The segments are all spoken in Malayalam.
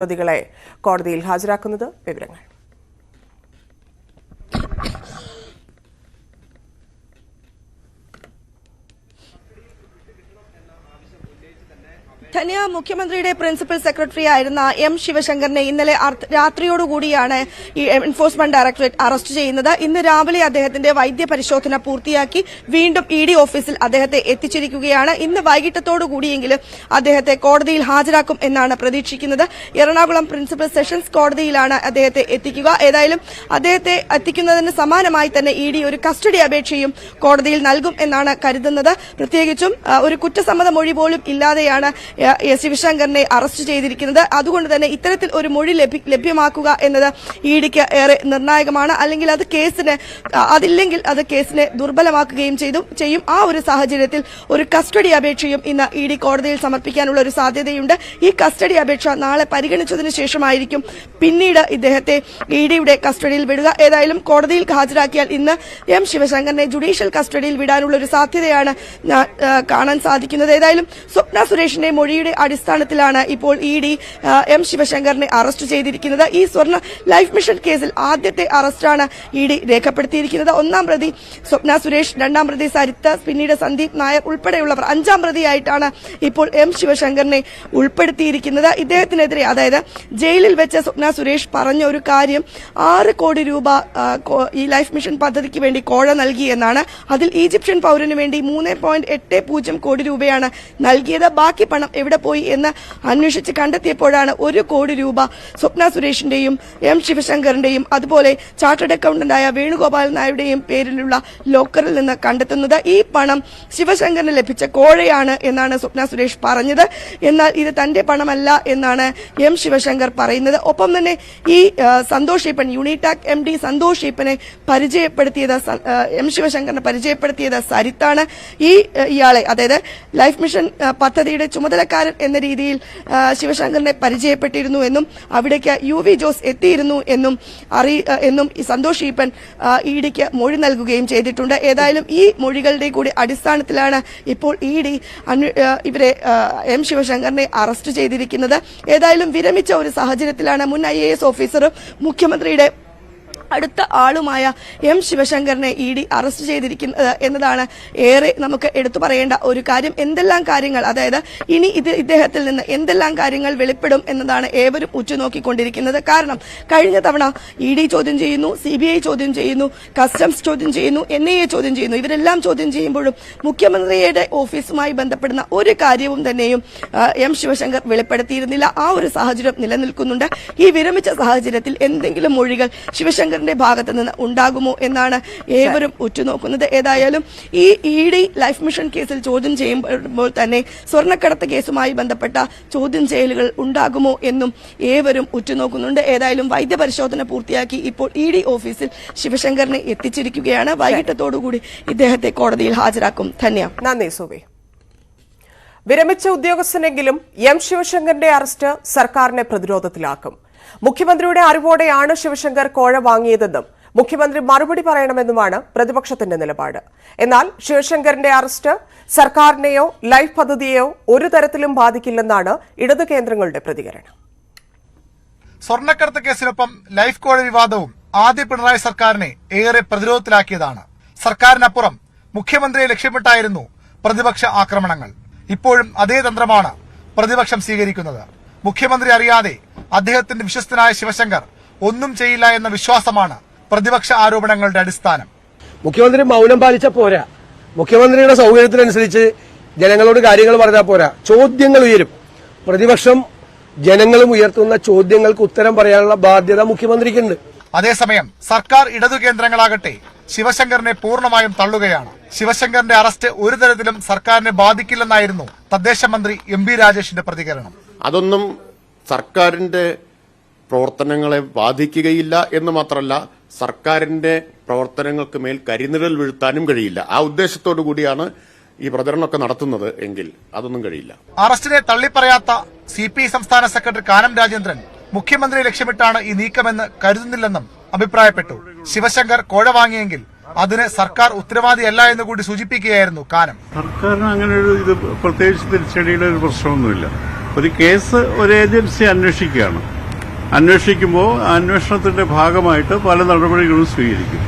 പ്രതികളെ കോടതിയിൽ ഹാജരാക്കുന്നത്. വിവരങ്ങൾ ധന്യ മുഖ്യമന്ത്രിയുടെ പ്രിൻസിപ്പൽ സെക്രട്ടറി ആയിരുന്ന എം ശിവശങ്കറിനെ ഇന്നലെ രാത്രിയോടുകൂടിയാണ് ഈ എൻഫോഴ്സ്മെന്റ് ഡയറക്ടറേറ്റ് അറസ്റ്റ് ചെയ്യുന്നത്. ഇന്ന് രാവിലെ അദ്ദേഹത്തിന്റെ വൈദ്യപരിശോധന പൂർത്തിയാക്കി വീണ്ടും ഇഡി ഓഫീസിൽ അദ്ദേഹത്തെ എത്തിച്ചിരിക്കുകയാണ്. ഇന്ന് വൈകിട്ടത്തോടുകൂടിയെങ്കിലും അദ്ദേഹത്തെ കോടതിയിൽ ഹാജരാക്കും എന്നാണ് പ്രതീക്ഷിക്കുന്നത്. എറണാകുളം പ്രിൻസിപ്പൽ സെഷൻസ് കോടതിയിലാണ് അദ്ദേഹത്തെ എത്തിക്കുക. ഏതായാലും അദ്ദേഹത്തെ എത്തിക്കുന്നതിന് സമാനമായി തന്നെ ഇഡി ഒരു കസ്റ്റഡി അപേക്ഷയും കോടതിയിൽ നൽകും എന്നാണ് കരുതുന്നത്. പ്രത്യേകിച്ചും ഒരു കുറ്റസമ്മത മൊഴി പോലും ഇല്ലാതെയാണ് ശിവശങ്കറിനെ അറസ്റ്റ് ചെയ്തിരിക്കുന്നത്. അതുകൊണ്ട് തന്നെ ഇത്തരത്തിൽ ഒരു മൊഴി ലഭ്യമാക്കുക എന്നത് ഇഡിക്ക് ഏറെ നിർണായകമാണ്. അല്ലെങ്കിൽ അതില്ലെങ്കിൽ അത് കേസിനെ ദുർബലമാക്കുകയും ചെയ്യും. ആ ഒരു സാഹചര്യത്തിൽ ഒരു കസ്റ്റഡി അപേക്ഷയും ഇന്ന് ഇഡി കോടതിയിൽ സമർപ്പിക്കാനുള്ള ഒരു സാധ്യതയുണ്ട്. ഈ കസ്റ്റഡി അപേക്ഷ നാളെ പരിഗണിച്ചതിന് ശേഷമായിരിക്കും പിന്നീട് ഇദ്ദേഹത്തെ ഇഡിയുടെ കസ്റ്റഡിയിൽ വിടുക. ഏതായാലും കോടതിയിൽ ഹാജരാക്കിയാൽ ഇന്ന് എം ശിവശങ്കറിനെ ജുഡീഷ്യൽ കസ്റ്റഡിയിൽ വിടാനുള്ള ഒരു സാധ്യതയാണ് കാണാൻ സാധിക്കുന്നത്. ഏതായാലും സ്വപ്ന സുരേഷിന്റെ മൊഴിയുടെ അടിസ്ഥാനത്തിലാണ് ഇപ്പോൾ ഇഡി എം ശിവശങ്കറിനെ അറസ്റ്റ് ചെയ്തിരിക്കുന്നത്. ഈ സ്വർണ്ണ ലൈഫ് മിഷൻ കേസിൽ ആദ്യത്തെ അറസ്റ്റാണ് ഇഡി രേഖപ്പെടുത്തിയിരിക്കുന്നത്. ഒന്നാം പ്രതി സ്വപ്ന സുരേഷ്, രണ്ടാം പ്രതി സരിത്ത്, പിന്നീട് സന്ദീപ് നായർ ഉൾപ്പെടെയുള്ളവർ അഞ്ചാം പ്രതിയായിട്ടാണ് ഇപ്പോൾ എം ശിവശങ്കറിനെ ഉൾപ്പെടുത്തിയിരിക്കുന്നത്. ഇദ്ദേഹത്തിനെതിരെ, അതായത് ജയിലിൽ വെച്ച് സ്വപ്ന സുരേഷ് പറഞ്ഞ ഒരു കാര്യം 6 കോടി രൂപ ഈ ലൈഫ് മിഷൻ പദ്ധതിക്ക് വേണ്ടി കോഴ നൽകി എന്നാണ്. അതിൽ ഈജിപ്ഷ്യൻ പൌരന് വേണ്ടി 3.80 കോടി രൂപയാണ് നൽകിയത്. ബാക്കി പണം എവിടെ പോയി എന്ന് അന്വേഷിച്ച് കണ്ടെത്തിയപ്പോഴാണ് 1 കോടി രൂപ സ്വപ്ന സുരേഷിന്റെയും എം ശിവശങ്കറിന്റെയും അതുപോലെ ചാർട്ടേഡ് അക്കൌണ്ടന്റായ വേണുഗോപാൽ നായരുടെയും പേരിലുള്ള ലോക്കറിൽ നിന്ന് കണ്ടെത്തുന്നത്. ഈ പണം ശിവശങ്കറിന് ലഭിച്ച കോഴയാണ് എന്നാണ് സ്വപ്ന സുരേഷ് പറഞ്ഞത്. എന്നാൽ ഇത് തന്റെ പണമല്ല എന്നാണ് എം ശിവശങ്കർ പറയുന്നത്. ഒപ്പം തന്നെ ഈ സന്തോഷ് ഈപ്പൻ, യൂണിടാക് MD സന്തോഷ് ഈപ്പനെ പരിചയപ്പെടുത്തിയത് എം ശിവശങ്കറിനെ പരിചയപ്പെടുത്തിയത് സരിത്താണ്. ഇയാളെ, അതായത് ലൈഫ് മിഷൻ പദ്ധതിയുടെ ചുമതലക്കാരൻ എന്ന രീതിയിൽ ശിവശങ്കറിനെ പരിചയപ്പെട്ടിരുന്നു എന്നും അവിടേക്ക് UV ജോസ് എത്തിയിരുന്നു എന്നും ഈ സന്തോഷ് ഈപ്പൻ ഇഡിക്ക് മൊഴി നൽകുകയും ചെയ്തിട്ടുണ്ട്. ഏതായാലും ഈ മൊഴികളുടെ കൂടി അടിസ്ഥാനത്തിലാണ് ഇപ്പോൾ ഇഡി ഇവരെ എം ശിവശങ്കറിനെ അറസ്റ്റ് ചെയ്തിരിക്കുന്നത്. ഏതായാലും വിരമിച്ച ഒരു സാഹചര്യത്തിലാണ് മുൻ IAS ഓഫീസറും മുഖ്യമന്ത്രിയുടെ അടുത്ത ആളുമായ എം ശിവശങ്കറിനെ ഇഡി അറസ്റ്റ് ചെയ്തിരിക്കുന്നത് എന്നതാണ് ഏറെ നമുക്ക് എടുത്തു പറയേണ്ട ഒരു കാര്യം. എന്തെല്ലാം കാര്യങ്ങൾ, അതായത് ഇനി ഇദ്ദേഹത്തിൽ നിന്ന് എന്തെല്ലാം കാര്യങ്ങൾ വെളിപ്പെടും എന്നതാണ് ഏവരും ഉറ്റുനോക്കിക്കൊണ്ടിരിക്കുന്നത്. കാരണം കഴിഞ്ഞ തവണ ഇഡി ചോദ്യം ചെയ്യുന്നു, CBI ചോദ്യം ചെയ്യുന്നു, കസ്റ്റംസ് ചോദ്യം ചെയ്യുന്നു, NIA ചോദ്യം ചെയ്യുന്നു. ഇവരെല്ലാം ചോദ്യം ചെയ്യുമ്പോഴും മുഖ്യമന്ത്രിയുടെ ഓഫീസുമായി ബന്ധപ്പെടുന്ന ഒരു കാര്യവും തന്നെയും എം ശിവശങ്കർ വെളിപ്പെടുത്തിയിരുന്നില്ല. ആ ഒരു സാഹചര്യം നിലനിൽക്കുന്നുണ്ട്. ഈ വിരമിച്ച സാഹചര്യത്തിൽ എന്തെങ്കിലും മൊഴികൾ ശിവശങ്കർ ഭാഗത്ത് നിന്ന് ഉണ്ടാകുമോ എന്നാണ് ഏവരും ഉറ്റുനോക്കുന്നത്. ഏതായാലും ഈ ഇഡി ലൈഫ് മിഷൻ കേസിൽ ചോദ്യം ചെയ്യുമ്പോൾ തന്നെ സ്വർണ്ണക്കടത്ത് കേസുമായി ബന്ധപ്പെട്ട ചോദ്യം ചെയ്യലുകൾ ഉണ്ടാകുമോ എന്നും ഏവരും ഉറ്റുനോക്കുന്നുണ്ട്. ഏതായാലും വൈദ്യപരിശോധന പൂർത്തിയാക്കി ഇപ്പോൾ ഇഡി ഓഫീസിൽ ശിവശങ്കറിനെ എത്തിച്ചിരിക്കുകയാണ്. വൈകിട്ടത്തോടുകൂടി ഇദ്ദേഹത്തെ കോടതിയിൽ ഹാജരാക്കും. ധന്യ. നന്ദി സുബി. വിരമിച്ച ഉദ്യോഗസ്ഥനെങ്കിലും എം ശിവശങ്കറിന്റെ അറസ്റ്റ് സർക്കാരിനെ പ്രതിരോധത്തിലാക്കും. മുഖ്യമന്ത്രിയുടെ അറിവോടെയാണ് ശിവശങ്കർ കോഴ വാങ്ങിയതെന്നും മുഖ്യമന്ത്രി മറുപടി പറയണമെന്നുമാണ് പ്രതിപക്ഷത്തിന്റെ നിലപാട്. എന്നാൽ ശിവശങ്കറിന്റെ അറസ്റ്റ് സർക്കാരിനെയോ ലൈഫ് പദ്ധതിയെയോ ഒരു തരത്തിലും ബാധിക്കില്ലെന്നാണ് ഇടതു കേന്ദ്രങ്ങളുടെ പ്രതികരണം. സ്വർണ്ണക്കടത്ത് കേസിനൊപ്പം ലൈഫ് കോഴ വിവാദവും ആദ്യ പിണറായി സർക്കാരിനെ ഏറെ പ്രതിരോധത്തിലാക്കിയതാണ്. സർക്കാരിനപ്പുറം മുഖ്യമന്ത്രിയെ ലക്ഷ്യമിട്ടായിരുന്നു പ്രതിപക്ഷ ആക്രമണങ്ങൾ. ഇപ്പോഴും അതേ തന്ത്രമാണ് പ്രതിപക്ഷം സ്വീകരിക്കുന്നത്. മുഖ്യമന്ത്രി അറിയാതെ അദ്ദേഹത്തിന്റെ വിശ്വസ്തനായ ശിവശങ്കർ ഒന്നും ചെയ്യില്ല എന്ന വിശ്വാസമാണ് പ്രതിപക്ഷ ആരോപണങ്ങളുടെ അടിസ്ഥാനം. മുഖ്യമന്ത്രി മൗനം പാലിച്ച പോരാ. മുഖ്യമന്ത്രിയുടെ സൗകര്യത്തിനനുസരിച്ച് ജനങ്ങളോട് കാര്യങ്ങൾ പറഞ്ഞാൽ പോരാ. ചോദ്യങ്ങൾ ഉയരും. പ്രതിപക്ഷം ജനങ്ങളും ഉയർത്തുന്ന ചോദ്യങ്ങൾക്ക് ഉത്തരം പറയാനുള്ള ബാധ്യത മുഖ്യമന്ത്രിക്കുണ്ട്. അതേസമയം സർക്കാർ ഇടതു കേന്ദ്രങ്ങളാകട്ടെ ശിവശങ്കറിനെ പൂർണ്ണമായും തള്ളുകയാണ്. ശിവശങ്കറിന്റെ അറസ്റ്റ് ഒരു തരത്തിലും സർക്കാരിനെ ബാധിക്കില്ലെന്നായിരുന്നു തദ്ദേശ മന്ത്രി MB രാജേഷിന്റെ പ്രതികരണം. അതൊന്നും സർക്കാരിന്റെ പ്രവർത്തനങ്ങളെ ബാധിക്കുകയില്ല എന്ന് മാത്രമല്ല, സർക്കാരിന്റെ പ്രവർത്തനങ്ങൾക്ക് മേൽ കരിനിഴൽ വീഴ്ത്താനും കഴിയില്ല. ആ ഉദ്ദേശത്തോടു കൂടിയാണ് ഈ പ്രചരണമൊക്കെ നടത്തുന്നത് എങ്കിൽ അതൊന്നും കഴിയില്ല. അറസ്റ്റിനെ തള്ളിപ്പറയാത്ത CPI സംസ്ഥാന സെക്രട്ടറി കാനം രാജേന്ദ്രൻ മുഖ്യമന്ത്രിയെ ലക്ഷ്യമിട്ടാണ് ഈ നീക്കമെന്ന് കരുതുന്നില്ലെന്നും അഭിപ്രായപ്പെട്ടു. ശിവശങ്കർ കോഴ വാങ്ങിയെങ്കിൽ അതിന് സർക്കാർ ഉത്തരവാദിയല്ല എന്ന് കൂടി സൂചിപ്പിക്കുകയായിരുന്നു കാനം. സർക്കാരിന് അങ്ങനെ ഒരു പ്രത്യേകിച്ച് തിരിച്ചടിയുടെ ഒരു പ്രശ്നമൊന്നുമില്ല. ഒരു കേസ് ഒരു ഏജൻസി അന്വേഷിക്കുകയാണ്. അന്വേഷിക്കുമ്പോൾ അന്വേഷണത്തിന്റെ ഭാഗമായിട്ട് പല നടപടികളും സ്വീകരിക്കും.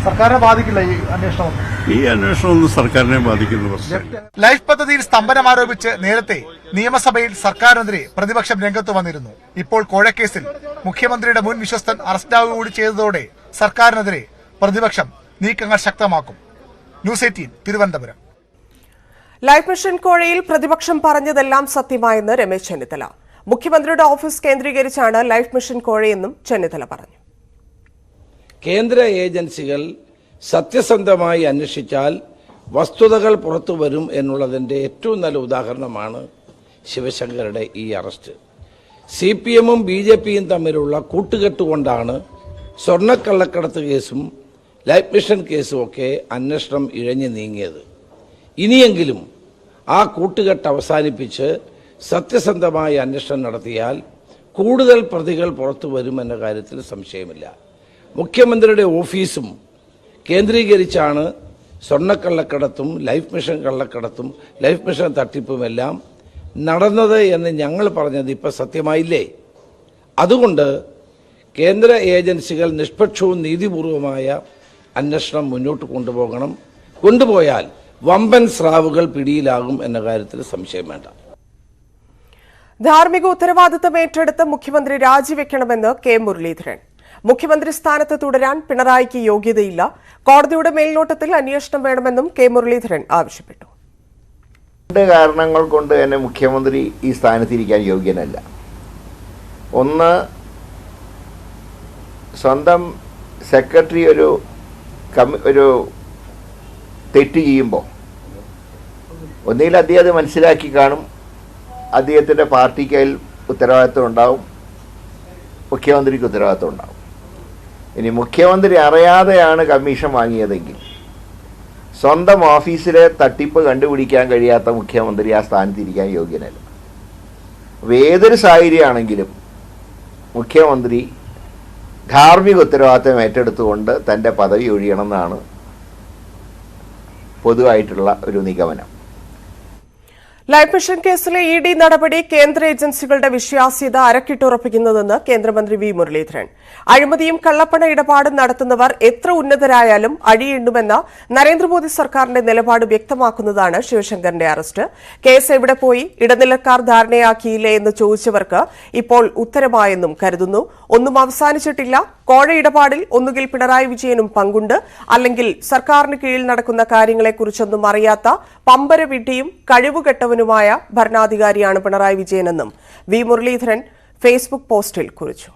സർക്കാരിനെ ബാധിക്കില്ല ഈ അന്വേഷണം? ഈ അന്വേഷണമൊന്നും സർക്കാരിനെ ബാധിക്കുന്ന പ്രശ്നമില്ല. ലൈഫ് പദ്ധതിയിൽ സ്തംഭനം ആരോപിച്ച് നേരത്തെ നിയമസഭയിൽ സർക്കാരിനെതിരെ പ്രതിപക്ഷം രംഗത്ത് വന്നിരുന്നു. ഇപ്പോൾ കോഴക്കേസിൽ മുഖ്യമന്ത്രിയുടെ മുൻ വിശ്വസ്തൻ അറസ്റ്റാവുകൂടി ചെയ്തതോടെ സർക്കാരിനെതിരെ പ്രതിപക്ഷം നീക്കങ്ങൾ ശക്തമാക്കും. ന്യൂസ് 18 തിരുവനന്തപുരം. ലൈഫ് മിഷൻ കോഴയിൽ പ്രതിപക്ഷം പറഞ്ഞതെല്ലാം സത്യമായെന്ന് രമേശ് ചെന്നിത്തല. മുഖ്യമന്ത്രിയുടെ ഓഫീസ് കേന്ദ്രീകരിച്ചാണ് ലൈഫ് മിഷൻ കോഴയെന്നും ചെന്നിത്തല പറഞ്ഞു. കേന്ദ്ര ഏജൻസികൾ സത്യസന്ധമായി അന്വേഷിച്ചാൽ വസ്തുതകൾ പുറത്തു വരും എന്നുള്ളതിൻ്റെ ഏറ്റവും നല്ല ഉദാഹരണമാണ് ശിവശങ്കറുടെ ഈ അറസ്റ്റ്. CPM-ഉം BJP-യും തമ്മിലുള്ള കൂട്ടുകെട്ടുകൊണ്ടാണ് സ്വർണ്ണക്കള്ളക്കടത്ത് കേസും ലൈഫ് മിഷൻ കേസും ഒക്കെ അന്വേഷണം ഇഴഞ്ഞു നീങ്ങിയത്. ഇനിയെങ്കിലും ആ കൂട്ടുകെട്ട് അവസാനിപ്പിച്ച് സത്യസന്ധമായ അന്വേഷണം നടത്തിയാൽ കൂടുതൽ പ്രതികൾ പുറത്തു വരുമെന്ന കാര്യത്തിൽ സംശയമില്ല. മുഖ്യമന്ത്രിയുടെ ഓഫീസും കേന്ദ്രീകരിച്ചാണ് സ്വർണ്ണക്കള്ളക്കടത്തും ലൈഫ് മിഷൻ കള്ളക്കടത്തും ലൈഫ് മിഷൻ തട്ടിപ്പുമെല്ലാം നടന്നത് എന്ന് ഞങ്ങൾ പറഞ്ഞത് ഇപ്പം സത്യമായില്ലേ? അതുകൊണ്ട് കേന്ദ്ര ഏജൻസികൾ നിഷ്പക്ഷവും നീതിപൂർവമായ അന്വേഷണം മുന്നോട്ട് കൊണ്ടുപോയാൽ വമ്പൻ സ്രാവുകൾ പിടിയിലാകും എന്ന കാര്യത്തിൽ സംശയം വേണ്ട. ധാർമ്മിക ഉത്തരവാദിത്തം ഏറ്റെടുത്ത് മുഖ്യമന്ത്രി രാജിവെക്കണമെന്ന് കെ മുരളീധരൻ. മുഖ്യമന്ത്രി സ്ഥാനത്ത് തുടരാൻ പിണറായിക്ക് യോഗ്യതയില്ല. കോടതിയുടെ മേൽനോട്ടത്തിൽ അന്വേഷണം വേണമെന്നും കെ മുരളീധരൻ ആവശ്യപ്പെട്ടു. 2 കാരണങ്ങൾ കൊണ്ട് തന്നെ മുഖ്യമന്ത്രി ഈ സ്ഥാനത്തിരിക്കാൻ യോഗ്യനല്ല. ഒന്ന്, സ്വന്തം സെക്രട്ടറി ഒരു തെറ്റ് ചെയ്യുമ്പോൾ ഒന്നുകിൽ അദ്ദേഹം അത് മനസ്സിലാക്കി കാണും, അദ്ദേഹത്തിൻ്റെ പാർട്ടിക്ക് അതിൽ ഉത്തരവാദിത്വം ഉണ്ടാവും, മുഖ്യമന്ത്രിക്ക് ഉത്തരവാദിത്വം ഉണ്ടാവും. ഇനി മുഖ്യമന്ത്രി അറിയാതെയാണ് കമ്മീഷൻ വാങ്ങിയതെങ്കിൽ സ്വന്തം ഓഫീസിലെ തട്ടിപ്പ് കണ്ടുപിടിക്കാൻ കഴിയാത്ത മുഖ്യമന്ത്രി ആ സ്ഥാനത്തിരിക്കാൻ യോഗ്യനല്ല. അപ്പോൾ ഏതൊരു സാഹചര്യമാണെങ്കിലും മുഖ്യമന്ത്രി ധാർമ്മിക ഉത്തരവാദിത്വം ഏറ്റെടുത്തുകൊണ്ട് തൻ്റെ പദവി ഒഴിയണമെന്നാണ് പൊതുവായിട്ടുള്ള ഒരു നിഗമനം. ലൈഫ് മിഷൻ കേസിലെ ED നടപടി കേന്ദ്ര ഏജൻസികളുടെ വിശ്വാസ്യത അരക്കിട്ടുറപ്പിക്കുന്നതെന്ന് കേന്ദ്രമന്ത്രി വി മുരളീധരൻ. അഴിമതിയും കള്ളപ്പണ ഇടപാടും നടത്തുന്നവർ എത്ര ഉന്നതരായാലും അഴിയെണ്ണുമെന്ന നരേന്ദ്രമോദി സർക്കാരിന്റെ നിലപാട് വ്യക്തമാക്കുന്നതാണ് ശിവശങ്കറിന്റെ അറസ്റ്റ്. കേസ് എവിടെ പോയി, ഇടനിലക്കാർ ധാരണയാക്കിയില്ലേ എന്ന് ചോദിച്ചവർക്ക് ഇപ്പോൾ ഉത്തരമായെന്നും കരുതുന്നു. ഒന്നും അവസാനിച്ചിട്ടില്ല. കോഴ ഇടപാടിൽ ഒന്നുകിൽ പിണറായി വിജയനും പങ്കുണ്ട്, അല്ലെങ്കിൽ സർക്കാരിന് കീഴിൽ നടക്കുന്ന കാര്യങ്ങളെക്കുറിച്ചൊന്നും അറിയാത്ത പമ്പര വിഡ്ഢിയും കഴിവുകെട്ടവനുമായ ഭരണാധികാരിയാണ് പിണറായി വിജയനെന്നും വി മുരളീധരൻ ഫേസ്ബുക്ക് പോസ്റ്റിൽ കുറിച്ചു.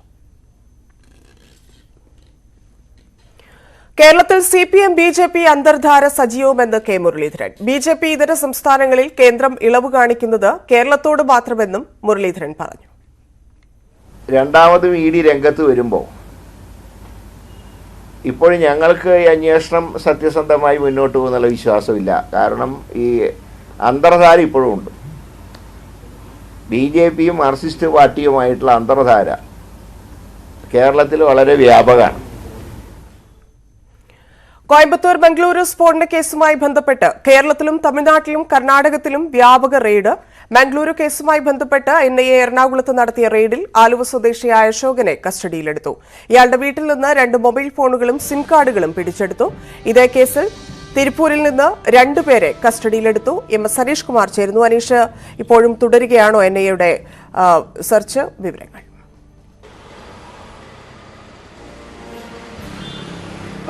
കേരളത്തിൽ CPM BJP അന്തർധാര സജീവമെന്ന് കെ മുരളീധരൻ. BJP ഇതര സംസ്ഥാനങ്ങളിൽ കേന്ദ്രം ഇളവ് കാണിക്കുന്നത് കേരളത്തോട് മാത്രമെന്നും മുരളീധരൻ പറഞ്ഞു. രണ്ടാമതും ED രംഗത്ത് വരുമ്പോൾ ഇപ്പോഴും ഞങ്ങൾക്ക് ഈ അന്വേഷണം സത്യസന്ധമായി മുന്നോട്ട് പോകുന്നുള്ള വിശ്വാസമില്ല. കാരണം ഈ അന്തർധാര ഇപ്പോഴും ഉണ്ട്. BJP-യും മാർക്സിസ്റ്റ് പാർട്ടിയുമായിട്ടുള്ള അന്തർധാര കേരളത്തിൽ വളരെ വ്യാപകമാണ്. കോയമ്പത്തൂർ ബംഗളൂരു സ്ഫോടന കേസുമായി ബന്ധപ്പെട്ട് കേരളത്തിലും തമിഴ്നാട്ടിലും കർണാടകത്തിലും വ്യാപക റെയ്ഡ്. മംഗളൂരു കേസുമായി ബന്ധപ്പെട്ട് NIA എറണാകുളത്ത് നടത്തിയ റെയ്ഡിൽ ആലുവ സ്വദേശിയായ അശോകനെ കസ്റ്റഡിയിലെടുത്തു. ഇയാളുടെ വീട്ടിൽ നിന്ന് 2 മൊബൈൽ ഫോണുകളും സിം കാർഡുകളും പിടിച്ചെടുത്തു. ഇതേ കേസിൽ തിരുപ്പൂരിൽ നിന്ന് 2 പേരെ കസ്റ്റഡിയിലെടുത്തു. MS അനീഷ് കുമാർ ചേരുന്നു. അനീഷ്, ഇപ്പോഴും തുടരുകയാണോ NIA-യുടെ സെർച്ച്? വിവരങ്ങൾ.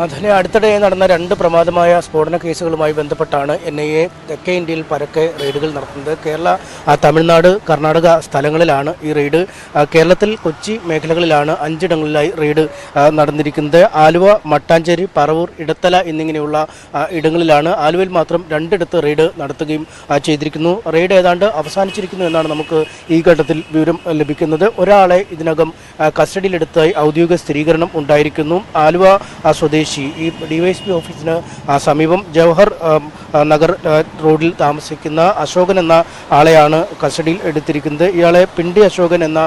അതിന് അടുത്തിടെ നടന്ന 2 പ്രമാദമായ സ്ഫോടന കേസുകളുമായി ബന്ധപ്പെട്ടാണ് NIA തെക്കേ ഇന്ത്യയിൽ പരക്കെ റെയ്ഡുകൾ നടത്തുന്നത്. കേരള, തമിഴ്നാട്, കർണാടക സ്ഥലങ്ങളിലാണ് ഈ റെയ്ഡ്. കേരളത്തിൽ കൊച്ചി മേഖലകളിലാണ് 5 ഇടങ്ങളിലായി റെയ്ഡ് നടന്നിരിക്കുന്നത്. ആലുവ, മട്ടാഞ്ചേരി, പറവൂർ, ഇടത്തല എന്നിങ്ങനെയുള്ള ഇടങ്ങളിലാണ്. ആലുവയിൽ മാത്രം 2 ഇടത്ത് റെയ്ഡ് നടത്തുകയും ചെയ്തിരിക്കുന്നു. റെയ്ഡ് ഏതാണ്ട് അവസാനിച്ചിരിക്കുന്നു എന്നാണ് നമുക്ക് ഈ ഘട്ടത്തിൽ വിവരം ലഭിക്കുന്നത്. ഒരാളെ ഇതിനകം കസ്റ്റഡിയിലെടുത്തായി ഔദ്യോഗിക സ്ഥിരീകരണം ഉണ്ടായിരിക്കുന്നു. ആലുവ സ്വദേശി സ്വദേശി ഈ ഡിവൈഎസ്പി ഓഫീസിന് സമീപം ജവഹർ നഗർ റോഡിൽ താമസിക്കുന്ന അശോകൻ എന്ന ആളെയാണ് കസ്റ്റഡിയിൽ എടുത്തിരിക്കുന്നത്. ഇയാളെ പിണ്ടി അശോകൻ എന്ന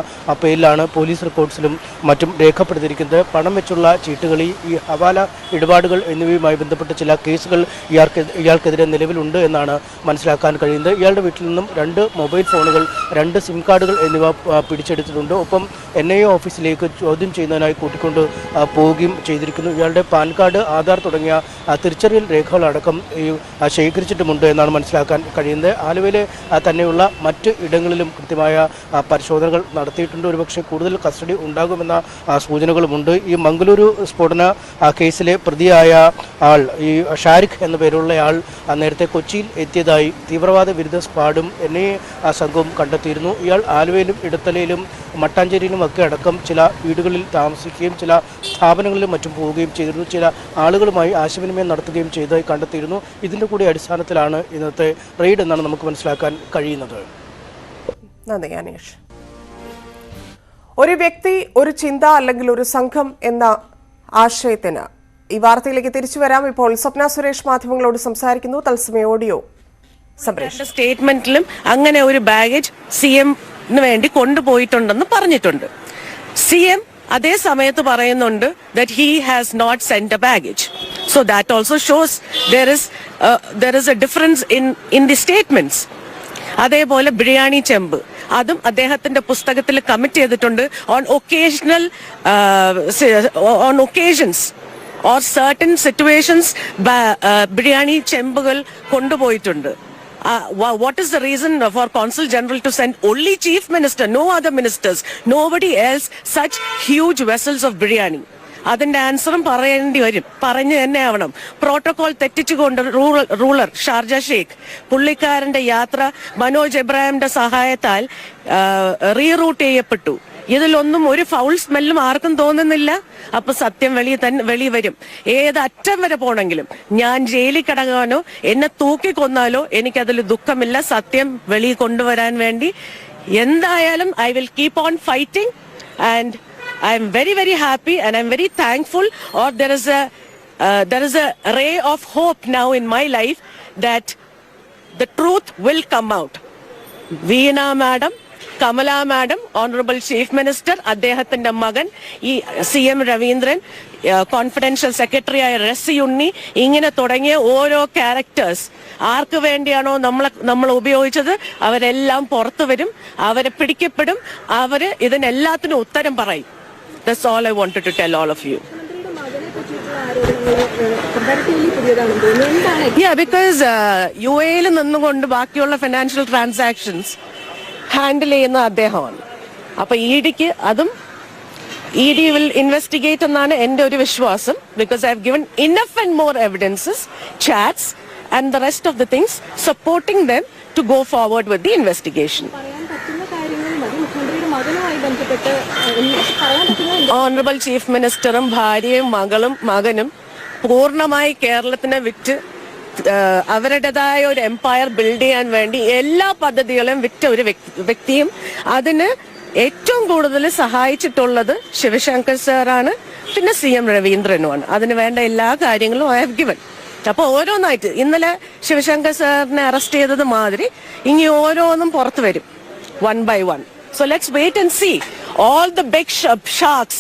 പേരിലാണ് പോലീസ് റിപ്പോർട്ട്സിലും മറ്റും രേഖപ്പെടുത്തിയിരിക്കുന്നത്. പണം വെച്ചുള്ള ചീട്ടുകളി, ഈ ഹവാല ഇടപാടുകൾ എന്നിവയുമായി ബന്ധപ്പെട്ട ചില കേസുകൾ ഇയാൾക്കെതിരെ നിലവിലുണ്ട് എന്നാണ് മനസ്സിലാക്കാൻ കഴിയുന്നത്. ഇയാളുടെ വീട്ടിൽ നിന്നും 2 മൊബൈൽ ഫോണുകൾ, 2 സിം കാർഡുകൾ എന്നിവ പിടിച്ചെടുത്തിട്ടുണ്ട്. ഒപ്പം NIA ഓഫീസിലേക്ക് ചോദ്യം ചെയ്യുന്നതിനായി കൂട്ടിക്കൊണ്ട് പോവുകയും ചെയ്തിരിക്കുന്നു. ഇയാളുടെ പാൻ കാർഡ്, ആധാർ തുടങ്ങിയ തിരിച്ചറിയൽ രേഖകളടക്കം ശേഖരിച്ചിട്ടുമുണ്ട് എന്നാണ് മനസ്സിലാക്കാൻ കഴിയുന്നത്. ആലുവയിലെ തന്നെയുള്ള മറ്റ് ഇടങ്ങളിലും കൃത്യമായ പരിശോധനകൾ നടത്തിയിട്ടുണ്ട്. ഒരുപക്ഷെ കൂടുതൽ കസ്റ്റഡി ഉണ്ടാകുമെന്ന സൂചനകളുമുണ്ട്. ഈ മംഗളൂരു സ്ഫോടന കേസിലെ പ്രതിയായ ആൾ, ഈ ഷാരിഖ് എന്ന പേരുള്ളയാൾ നേരത്തെ കൊച്ചിയിൽ എത്തിയതായി തീവ്രവാദ വിരുദ്ധ സ്ക്വാഡും NIA സംഘവും കണ്ടെത്തിയിരുന്നു. ഇയാൾ ആലുവയിലും ഇടത്തലയിലും മട്ടാഞ്ചേരിയിലും ഒക്കെ അടക്കം ചില വീടുകളിൽ താമസിക്കുകയും ചില സ്ഥാപനങ്ങളിലും മറ്റും പോവുകയും ചെയ്തിരുന്നു. ചില ആളുകളുമായി ആശയവിനിമയം നടത്തുകയും ചെയ്തതായി കണ്ടെത്തിയിരുന്നു. ഇതിൻ്റെ കൂടി അടിസ്ഥാനത്തിലാണ് ഇന്നത്തെ റെയ്ഡ് എന്നാണ് നമുക്ക് മനസ്സിലാക്കാൻ കഴിയുന്നത്. നന്ദി അനീഷ്. ഒരു വ്യക്തി, ഒരു ചിന്ത അല്ലെങ്കിൽ ഒരു സംഘം എന്ന ആശയത്തിന് ഈ വാർത്തയിലേക്ക് തിരിച്ചു വരാം. ഇപ്പോൾ സ്വപ്ന സുരേഷ് മാധ്യമങ്ങളോട് സംസാരിക്കുന്നു. തത്സമയ ഓഡിയോ സംപ്രേഷണം. സ്റ്റേറ്റ്മെന്റിലും അങ്ങനെ ഒരു ബാഗേജ് CM-ന് വേണ്ടി കൊണ്ടുപോയിട്ടുണ്ടെന്ന് പറഞ്ഞിട്ടുണ്ട്. CM അതേ സമയത്ത് പറയുന്നുണ്ട് that he has not sent a baggage. So that also shows there is a difference in the statements. അതേപോലെ ബിരിയാണി ചെമ്പ്, അതും അദ്ദേഹത്തിന്റെ പുസ്തകത്തിൽ കമ്മിറ്റ് ചെയ്തിട്ടുണ്ട്. on occasions or certain situations biryani ചെമ്പുകൾ കൊണ്ടുപോയിട്ടുണ്ട്. What is the reason for Consul General to send only Chief Minister, no other ministers, nobody else, such huge vessels of biryani? അതിന്റെ ആൻസറും പറയേണ്ടി വരും, പറഞ്ഞു തന്നെ ആവണം. പ്രോട്ടോകോൾ തെറ്റിച്ചുകൊണ്ട് റൂളർ ഷാർജ ഷെയ്ഖ്, പുള്ളിക്കാരന്റെ യാത്ര മനോജ് എബ്രാഹിമിന്റെ സഹായത്താൽ റീറൂട്ട് ചെയ്യപ്പെട്ടു. ഇതിലൊന്നും ഒരു ഫൗൾ സ്മെല്ലും ആർക്കും തോന്നുന്നില്ല. അപ്പൊ സത്യം വെളി വരും. ഏത് അറ്റം വരെ പോണെങ്കിലും, ഞാൻ ജയിലിൽ കിടക്കാനോ എന്നെ തൂക്കിക്കൊന്നാലോ എനിക്കതിൽ ദുഃഖമില്ല. സത്യം വെളി കൊണ്ടുവരാൻ വേണ്ടി എന്തായാലും I will keep on fighting, and I am very, very happy and I am very thankful. Or there is a ray of hope now in my life that the truth will come out. Veena Madam, Kamala Madam, Honorable Chief Minister, അദ്ദേഹത്തിന്റെ മകൻ, ഈ CM രവീന്ദ്രൻ, കോൺഫിഡൻഷ്യൽ സെക്രട്ടറി ആയ റസി ഉണ്ണി, ഇങ്ങനെ തുടങ്ങിയ ഓരോ ക്യാരക്ടേഴ്സ് ആർക്ക് വേണ്ടിയാണോ നമ്മൾ ഉപയോഗിച്ചത് അവരെല്ലാം പുറത്തു വരും, അവരെ പിടിക്കപ്പെടും, അവര് ഇതിനെല്ലാത്തിനും ഉത്തരം പറയും. That's all I wanted to tell all of you. Yeah, because UAE-ൽ നിന്നുകൊണ്ട് ബാക്കിയുള്ള ഫിനാൻഷ്യൽ ട്രാൻസാക്ഷൻസ് ഹാൻഡിൽ ചെയ്യുന്ന അദ്ദേഹമാണ്. അപ്പൊ ED-ക്ക് അതും ED will investigate എന്നാണ് എന്റെ ഒരു വിശ്വാസം. Because I have given enough and more evidences, chats and the rest of the things supporting them to go forward with the investigation. Honourable chief മിനിസ്റ്ററും ഭാര്യയും മകനും പൂർണ്ണമായി കേരളത്തിനെ വിറ്റ് അവരുടേതായ ഒരു എംപയർ ബിൽഡ് ചെയ്യാൻ വേണ്ടി എല്ലാ പദ്ധതികളും വിറ്റ ഒരു വ്യക്തിയും അതിന് ഏറ്റവും കൂടുതൽ സഹായിച്ചിട്ടുള്ളത് ശിവശങ്കർ സാറാണ്, പിന്നെ CM രവീന്ദ്രനുമാണ്. അതിന് വേണ്ട എല്ലാ കാര്യങ്ങളും I have given. അപ്പൊ ഓരോന്നായിട്ട് ഇന്നലെ ശിവശങ്കർ സാറിനെ അറസ്റ്റ് ചെയ്തത് മാതിരി ഇനി ഓരോന്നും പുറത്തു വരും, 1 by 1. So let's wait and see. All the big sharks,